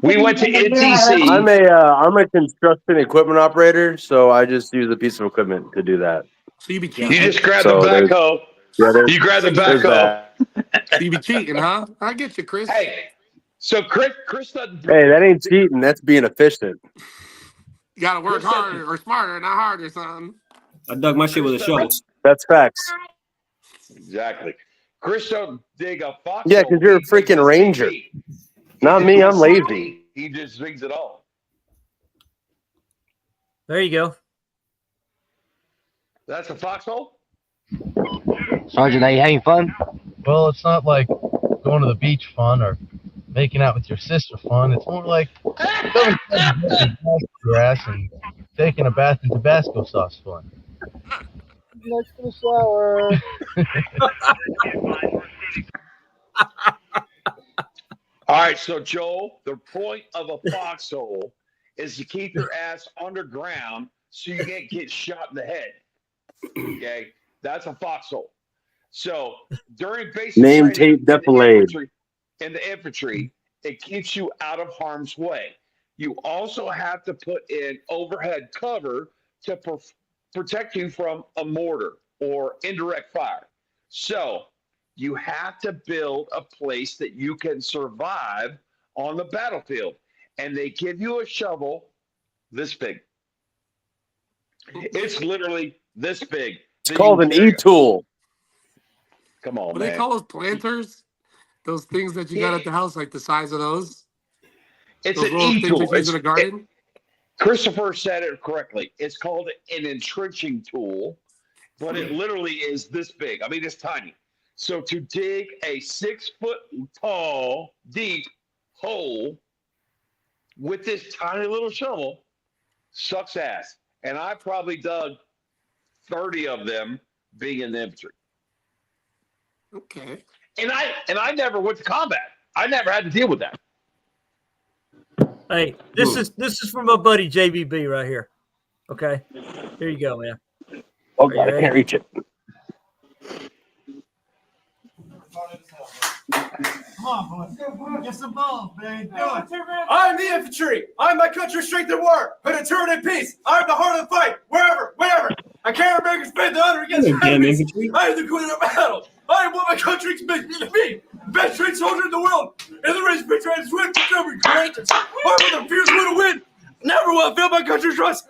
We went to NTC. I'm a construction equipment operator, so I just use a piece of equipment to do that. So you be You cheating. just grab So the there's- backhoe. Yeah, You grab the there's backhoe. that. So you be cheating, huh? I get you, Chris. Hey, so Chris doesn't. Hey, that ain't cheating. That's being efficient. You gotta work Chris said- harder or smarter, not harder, son. I dug my shit with a shovel. That's facts. Exactly. Chris don't dig a foxhole. Yeah, 'cause you're a He freaking digs a ranger. CB. Not me. I'm lazy. He just digs it all. There you go. That's a foxhole? Sergeant, are you having fun? Well, it's not like going to the beach fun or making out with your sister fun. It's more like going to grass and taking a bath in Tabasco sauce fun. Next to the shower. All right, so Joel, the point of a foxhole is to keep your ass underground so you can't get shot in the head. Okay, that's a foxhole. So during basic Name training tape defilade. in the infantry, it keeps you out of harm's way. You also have to put in overhead cover to protect you from a mortar or indirect fire. So you have to build a place that you can survive on the battlefield. And they give you a shovel this big. It's literally this big. It's called an E-tool. Come on, What do man. they call those planters? Those things that you got at the house, like the size of those? It's Those an little things E-tool. that you use in a garden? Christopher said it correctly. It's called an entrenching tool, but it literally is this big. I mean, it's tiny. So to dig a 6 foot tall, deep hole with this tiny little shovel sucks ass. And I probably dug 30 of them being in the infantry. Okay. And I never went to combat. I never had to deal with that. Hey, this is from my buddy JBB right here. Okay, here you go, man. Oh Are you God, I ready? can't reach it. Come on, boys. Get some balls, man. Do it. I am the infantry. I am my country's strength and war. Put a turret in peace. I am the heart of the fight. Wherever, whenever. I carry America's faith and honor against enemies. I am the queen of battle. I am what my country expects me to be. The best trained soldier in the world. In the race, victory and swift, discovery, courageous. I will the fierce will to win. Never will I fail my country's trust.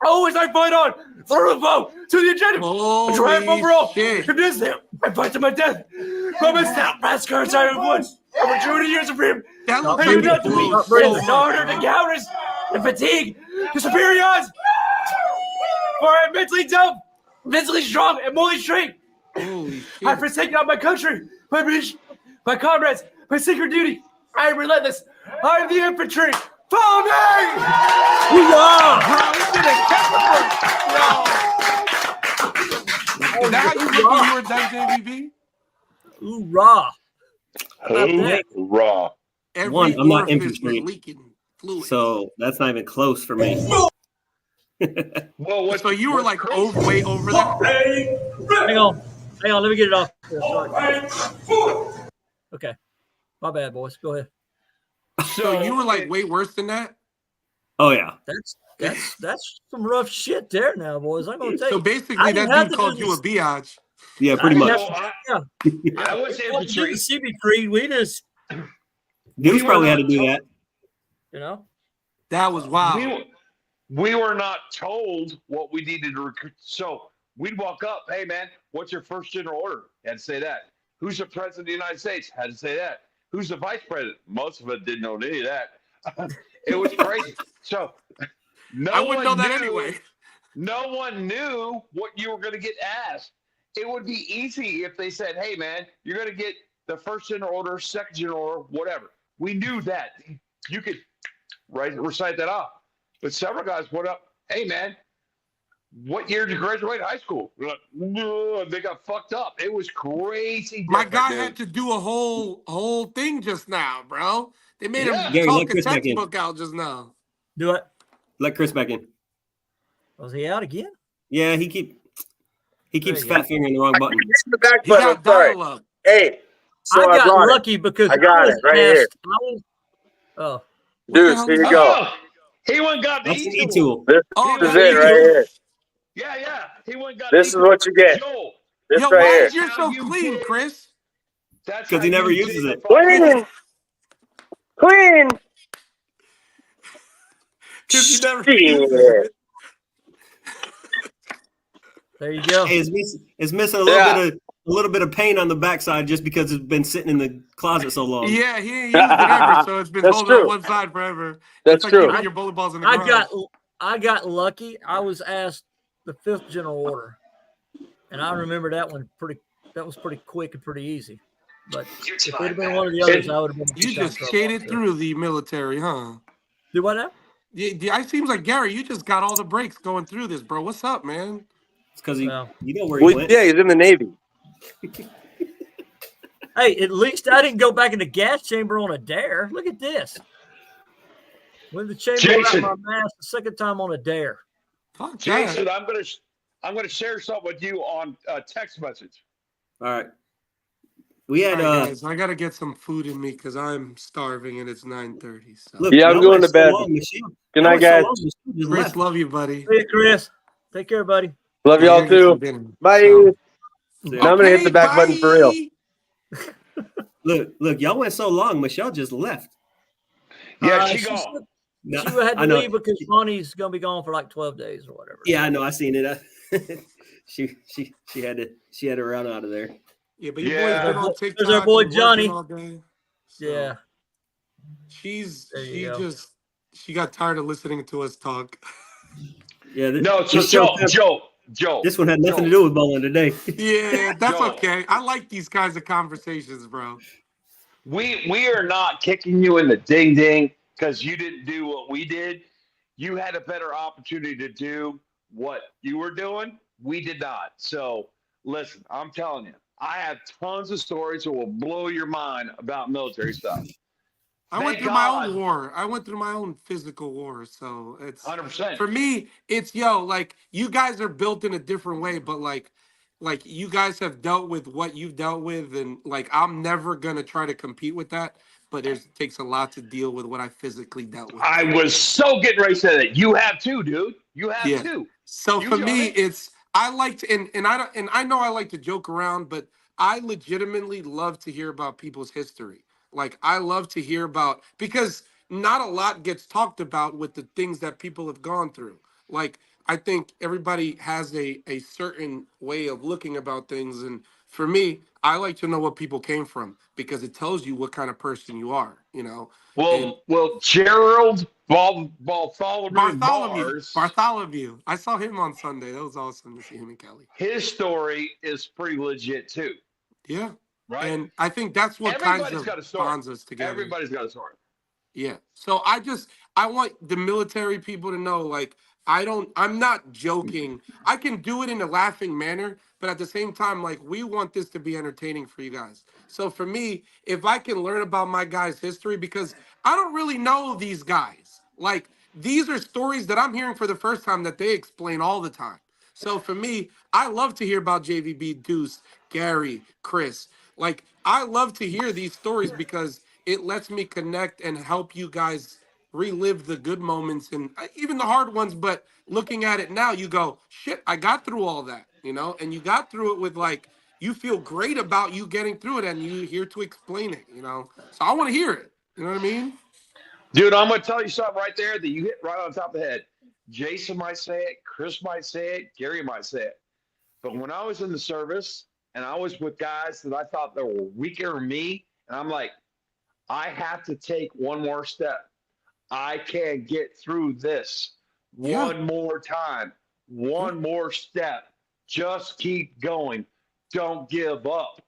Always I fight on, through the foe, to the objective. A triumph overall. Convince them. I fight to my death. From a stout, fast courage I have won. Over 200 years of freedom. I do not to me. No harder to cowardice and fatigue to superior odds. For I am mentally tough, mentally strong, and morally straight. I forsake not my country, my reach, my comrades, my secret duty. I am relentless. I am the infantry. Follow me! Is that how you look when you were done, JVB? Hoorah! Hoorah! One, I'm not infantry, so that's not even close for me. Well, so you were like way over there. Hang on, let me get it off. Sorry. Okay, my bad, boys. Go ahead. So you were like way worse than that? Oh yeah. That's some rough shit there now, boys. I'm gonna tell you. So basically that dude called you a biatch. Yeah, pretty much. I was infantry. CB Creed, we just Dudes probably had to do that. You know? That was wild. We were not told what we needed to recruit. So we'd walk up, hey man, what's your first general order? Had to say that. Who's the president of the United States? Had to say that. Who's the vice president? Most of it didn't know any of that. It was crazy. So I wouldn't know that anyway. No one knew what you were going to get asked. It would be easy if they said, hey, man, you're going to get the first general order, second general order, whatever. We knew that. You could recite that off. But several guys went up, hey, man, what year did you graduate high school? We're like, no, they got fucked up. It was crazy. My guy had to do a whole thing just now, bro. They made him Gary, talk a textbook out just now. Do it. Let Chris back in. Was he out again? Yeah, he keeps fat fingering the wrong button. The back button. Sorry. Hey, so I got brought lucky because I got it right here. Oh, Deuce, here you go. He went and got the That's the E-tool. This is it right here. Yeah. He went and got This is what you get. Joel. This Yo, right why here. is yours so clean, Chris? Because he never uses it. Clean. Clean. Because he never Yeah. there you go. Hey, it's missing a little bit of paint on the backside just because it's been sitting in the closet so long. Yeah, he ain't used it ever, so it's been holding on one side forever. That's it's like true. keeping your bullet balls in the garage. I got lucky. I was asked the 5th general order, and I remember that one that was pretty quick and pretty easy. But if it would have been one of the others, I would have been. You just shaded through the military, huh? Do what now? Yeah, it seems like Gary, you just got all the breaks going through this, bro. What's up, man? It's because you know where he went. Yeah, he's in the Navy. Hey, at least I didn't go back in the gas chamber on a dare. Look at this. When the chamber out my mask the second time on a dare. Fuck Jason, I'm gonna share something with you on text message. All right. We had guys, I gotta get some food in me because I'm starving and it's 9:30. So. Look, yeah, I'm going to bed. Good night, guys. Chris, love you, buddy. Hey, Chris. Take care, buddy. Love y'all too. Bye. Now I'm gonna hit the back button for real. Look, y'all went so long. Michelle just left. Yeah, she gone. She had to leave because Bonnie's gonna be gone for like 12 days or whatever. Yeah, I know. I seen it. She had to run out of there. Yeah, but your boy's been on TikTok. There's our boy and Johnny. all day, so Yeah. She got tired of listening to us talk. Yeah. No, so Joe. This one had nothing to do with bowling today. Yeah, that's okay. I like these kinds of conversations, bro. We are not kicking you in the ding ding because you didn't do what we did. You had a better opportunity to do what you were doing. We did not. So listen, I'm telling you, I have tons of stories that will blow your mind about military stuff. I went through my own war. I went through my own physical war. So it's 100%. For me, it's like you guys are built in a different way, but like like you guys have dealt with what you've dealt with, and like I'm never gonna try to compete with that. But it takes a lot to deal with what I physically dealt with. I was so getting ready to say that. You have too, dude. You have too. So You for got me, it. it's I like to, and I don't, and I know I like to joke around, but I legitimately love to hear about people's history. Like I love to hear about, because not a lot gets talked about with the things that people have gone through. Like I think everybody has a certain way of looking about things, and for me, I like to know what people came from because it tells you what kind of person you are. You know. And Well, Gerald Bartholomew Mars, Bartholomew. I saw him on Sunday. That was awesome to see him and Kelly. his story is pretty legit too. Yeah. Right. And I think that's what Everybody's got a story. bonds us together. Everybody's got a story. Yeah. So I want the military people to know, like, I'm not joking. I can do it in a laughing manner, but at the same time, like, we want this to be entertaining for you guys. So for me, if I can learn about my guys' history, because I don't really know these guys. Like, these are stories that I'm hearing for the first time that they explain all the time. So for me, I love to hear about JVB, Deuce, Gary, Chris. Like, I love to hear these stories because it lets me connect and help you guys relive the good moments and even the hard ones. But looking at it now, you go, shit, I got through all that, you know, and you got through it with like, you feel great about you getting through it and you're here to explain it, you know? So I want to hear it. You know what I mean? Dude, I'm going to tell you something right there that you hit right on top of the head. Jason might say it, Chris might say it, Gary might say it. But when I was in the service and I was with guys that I thought that were weaker than me, and I'm like, I have to take one more step. I can't get through this one more time, one more step. Just keep going. Don't give up.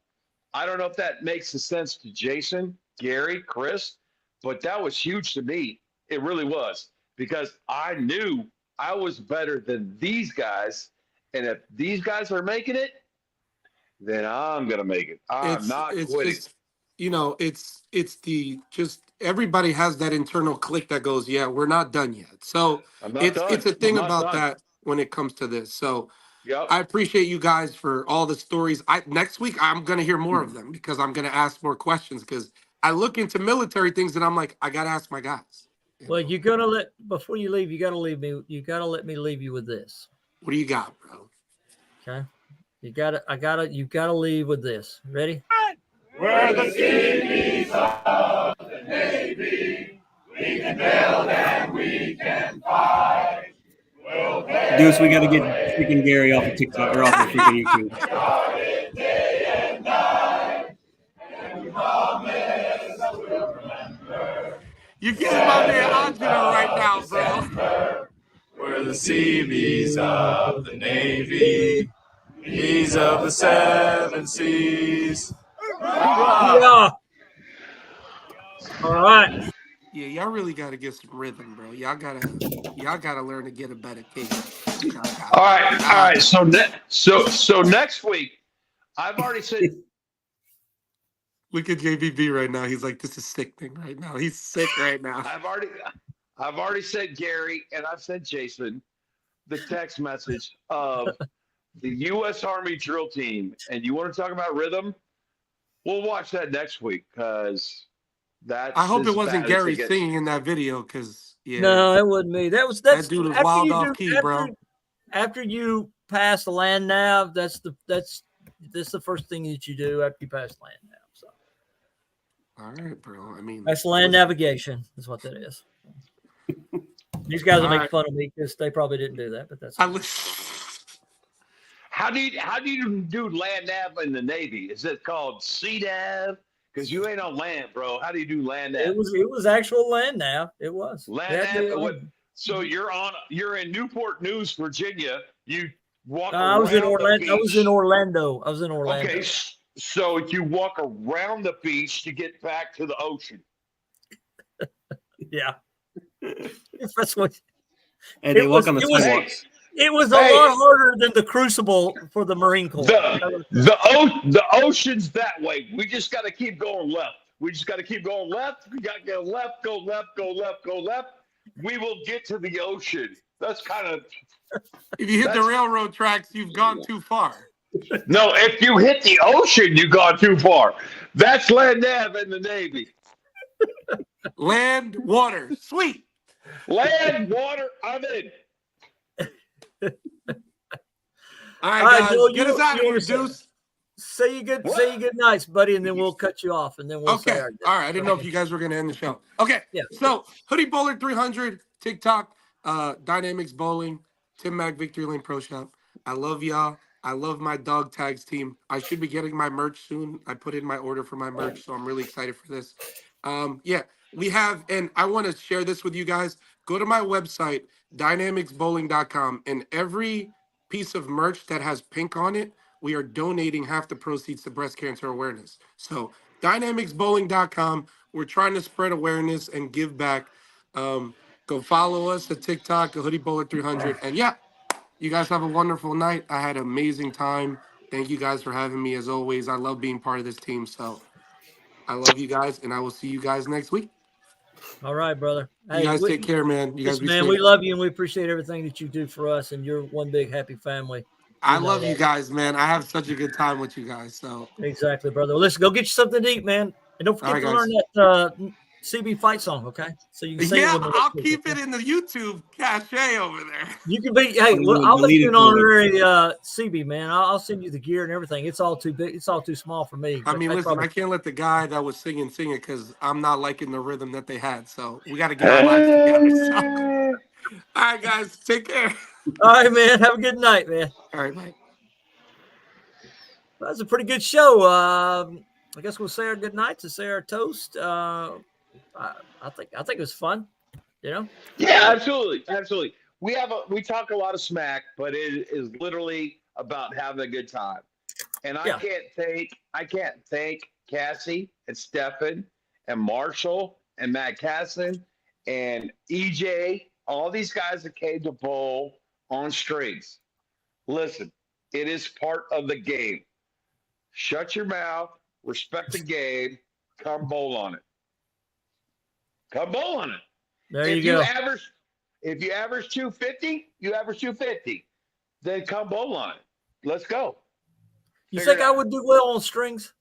I don't know if that makes a sense to Jason, Gary, Chris, but that was huge to me. It really was, because I knew I was better than these guys. And if these guys are making it, then I'm going to make it. I'm not quitting. Just, you know, it's the just everybody has that internal click that goes, yeah, we're not done yet. So it's a thing about that when it comes to this. So I appreciate you guys for all the stories. Next week I'm gonna hear more of them because I'm gonna ask more questions because I look into military things and I'm like, I gotta ask my guys. Well, you're gonna before you leave, you gotta let me leave you with this. What do you got, bro? Okay. You gotta leave with this. Ready? We're the Seabees of the Navy. We can build and we can fight. Deuce, we got to get freaking Gary off of TikTok or off of freaking YouTube. Day and night, and we promise we'll remember. You get my man Angelo right now, bro. We're the Seabees of the Navy. Bees of the 7 seas. Yeah. All right. Yeah, y'all really gotta get some rhythm, bro. Y'all gotta learn to get a better cadence. All right. So next week, I've already said. Look at JVB right now. He's like, this is sickening right now. He's sick right now. I've already sent Gary and I've sent Jason the text message of the U.S. Army drill team. And you want to talk about rhythm? We'll watch that next week because that's. I hope it wasn't Gary singing in that video because no, it wasn't me. That dude was wild off key, bro. After you pass the land nav, that's the first thing that you do after you pass land nav. So. All right, bro. I mean, that's land navigation. Is what that is. These guys will make fun of me because they probably didn't do that, but that's. How do you do land nav in the Navy? Is it called CNAV? Because you ain't on land, bro. How do you do land nav? It was actual land nav. It was land nav. So you're in Newport News, Virginia. You walk. I was in Orlando. Okay, so you walk around the beach to get back to the ocean. Yeah. That's what. And they walk on the sidewalks. It was a lot harder than the Crucible for the Marine Corps. The ocean's that way. We just got to keep going left. We just got to keep going left. We got to go left, go left, go left, go left. We will get to the ocean. That's kind of. If you hit the railroad tracks, you've gone too far. No, if you hit the ocean, you gone too far. That's land nav in the Navy. Land, water, sweet. Land, water, I'm in. All right, All right, guys, Joe, get us out of here, Deuce. Say you good nights, buddy, and then we'll cut you off, and then we'll say Okay. our All right. I didn't know if you guys were going to end the show. Okay. Yeah. So Hoodie Bowler 300, TikTok, Dynamics Bowling, Tim Mack Victory Lane Pro Shop. I love y'all. I love my dog tags team. I should be getting my merch soon. I put in my order for my merch, so I'm really excited for this. Yeah, we have, and I want to share this with you guys. Go to my website, dynamicsbowling.com, and every piece of merch that has pink on it, we are donating half the proceeds to breast cancer awareness. So dynamicsbowling.com. We're trying to spread awareness and give back. Go follow us at TikTok, Hoodie Bowler 300. And yeah, you guys have a wonderful night. I had an amazing time. Thank you guys for having me as always. I love being part of this team. So I love you guys, and I will see you guys next week. All right, brother. You guys take care, man. You guys be man, safe. we love you, and we appreciate everything that you do for us, and you're one big happy family. I love you guys, man. I have such a good time with you guys. So exactly, brother. Well, listen, go get you something to eat, man, and don't forget All right, to learn that CB fight song, okay? So you can say yeah, it when I'll keep it in the YouTube cache over there. You can be. Hey, well, I'll let you an honorary CB, man. I'll send you the gear and everything. It's all too big. It's all too small for me. I mean, listen, I can't let the guy that was sing it because I'm not liking the rhythm that they had. So we got to get our lives together. So. All right, guys, take care. All right, man. Have a good night, man. All right, bye. That was a pretty good show. I guess we'll say our good nights and say our toast. I think it was fun. You know? Yeah, absolutely. We talk a lot of smack, but it is literally about having a good time. And I can't thank Cassie and Stefan and Marshall and Matt Casson and EJ, all these guys that came to bowl on strings. Listen, it is part of the game. Shut your mouth, respect the game, come bowl on it. Come bowl on it. There you go. If you average 250, you average 250. Then come bowl on it. Let's go. You think I would do well on strings?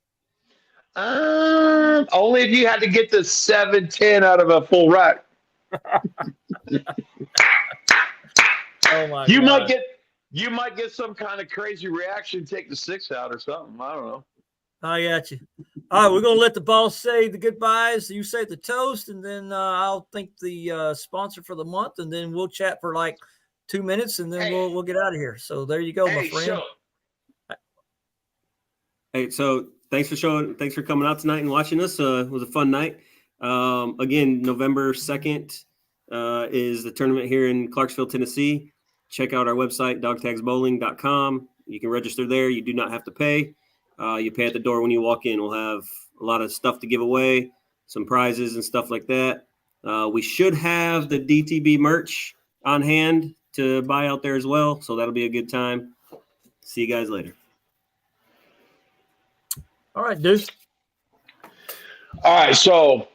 Only if you had to get the 7-10 out of a full rack. Oh my You God. might get some kind of crazy reaction, take the 6 out or something. I don't know. I got you. All right, we're gonna let the boss say the goodbyes. You say the toast, and then I'll thank the sponsor for the month, and then we'll chat for like 2 minutes, and then we'll get out of here. So there you go, my friend. Hey, so thanks for coming out tonight and watching us. It was a fun night. Again, November 2nd is the tournament here in Clarksville, Tennessee. Check out our website, dogtagsbowling.com. You can register there. You do not have to pay. You pay at the door when you walk in. We'll have a lot of stuff to give away, some prizes and stuff like that. We should have the DTB merch on hand to buy out there as well, so that'll be a good time. See you guys later. All right, dude. All right, so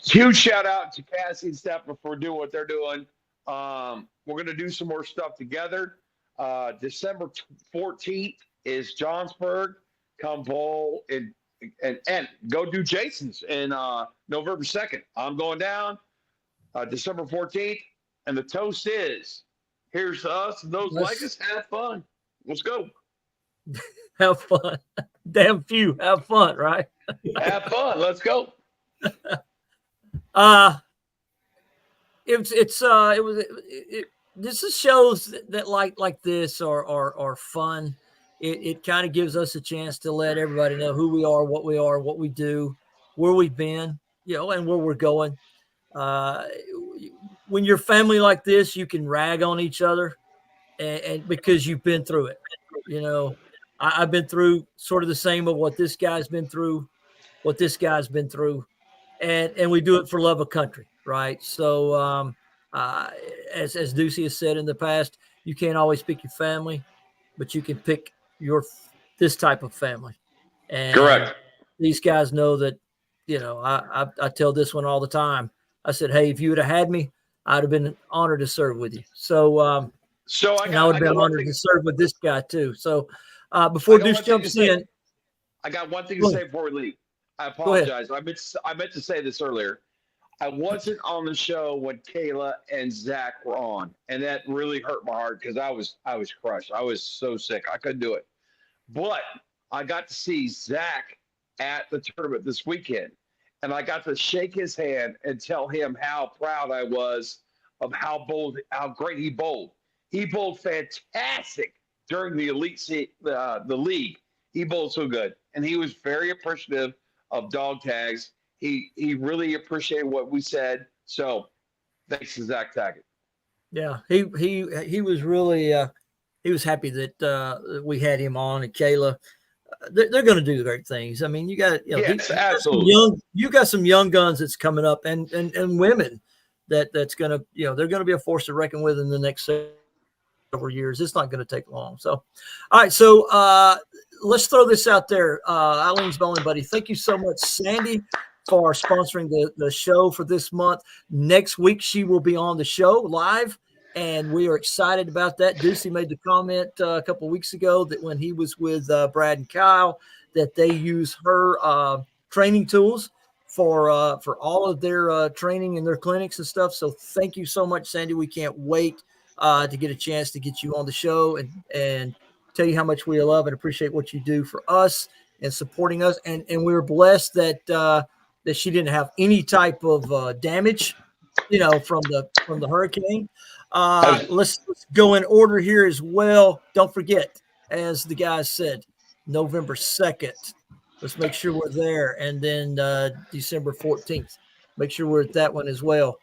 huge shout out to Cassie and Stephen for doing what they're doing. We're going to do some more stuff together. December 14th is Johnsburg. Come bowl and go do Jason's in November 2nd. I'm going down December 14th, and the toast is, here's to us and those like us. Have fun. Let's go. Have fun. Damn few. Have fun, right? Have fun. Let's go. This is shows that like this are fun. It kind of gives us a chance to let everybody know who we are, what we do, where we've been, and where we're going. When you're family like this, you can rag on each other, and because you've been through it. I've been through sort of the same of what this guy's been through, and we do it for love of country, right? So as Ducey has said in the past, you can't always pick your family, but you can pick this type of family. And correct. These guys know that, I tell this one all the time. I said, hey, if you would have had me, I'd have been honored to serve with you. So I would have been honored to serve with this guy too. So Before I got Deuce one thing to jumps say. in, I got one thing Go to ahead. say before we leave. I Go ahead. apologize. I meant to say this earlier. I wasn't on the show when Kayla and Zach were on, and that really hurt my heart because I was crushed. I was so sick. I couldn't do it. But I got to see Zach at the tournament this weekend, and I got to shake his hand and tell him how proud I was of how great he bowled. He bowled fantastic during the the league. He bowled so good, and he was very appreciative of dog tags. He really appreciated what we said. So thanks to Zach Taggart. Yeah, he was really he was happy that we had him on, and Kayla. They're going to do great things. I mean, you got Yes, absolutely. you got some young guns that's coming up, and women that's going to they're going to be a force to reckon with in the next several years. It's not going to take long. So, all right, so let's throw this out there. Eileen's Bowling Buddy, thank you so much, Sandy, for sponsoring the show for this month. Next week she will be on the show live, and we are excited about that. Deucey made the comment a couple of weeks ago that when he was with Brad and Kyle, that they use her training tools for all of their training and their clinics and stuff. So thank you so much, Sandy. We can't wait to get a chance to get you on the show and tell you how much we love and appreciate what you do for us and supporting us. And we're blessed that she didn't have any type of damage, from the hurricane. Let's go in order here as well. Don't forget, as the guys said, November 2nd. Let's make sure we're there. And then December 14th. Make sure we're at that one as well.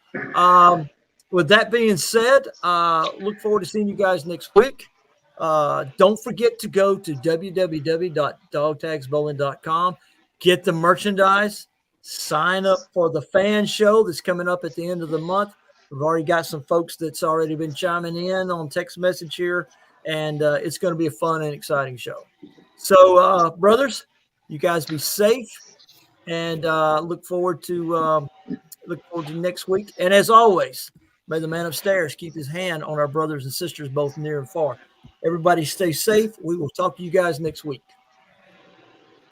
With that being said, look forward to seeing you guys next week. Don't forget to go to www.dogtagsbowling.com. Get the merchandise. Sign up for the fan show that's coming up at the end of the month. We've already got some folks that's already been chiming in on text message here, and it's going to be a fun and exciting show. So, brothers, you guys be safe, and look forward to next week. And as always, may the man upstairs keep his hand on our brothers and sisters, both near and far. Everybody stay safe. We will talk to you guys next week.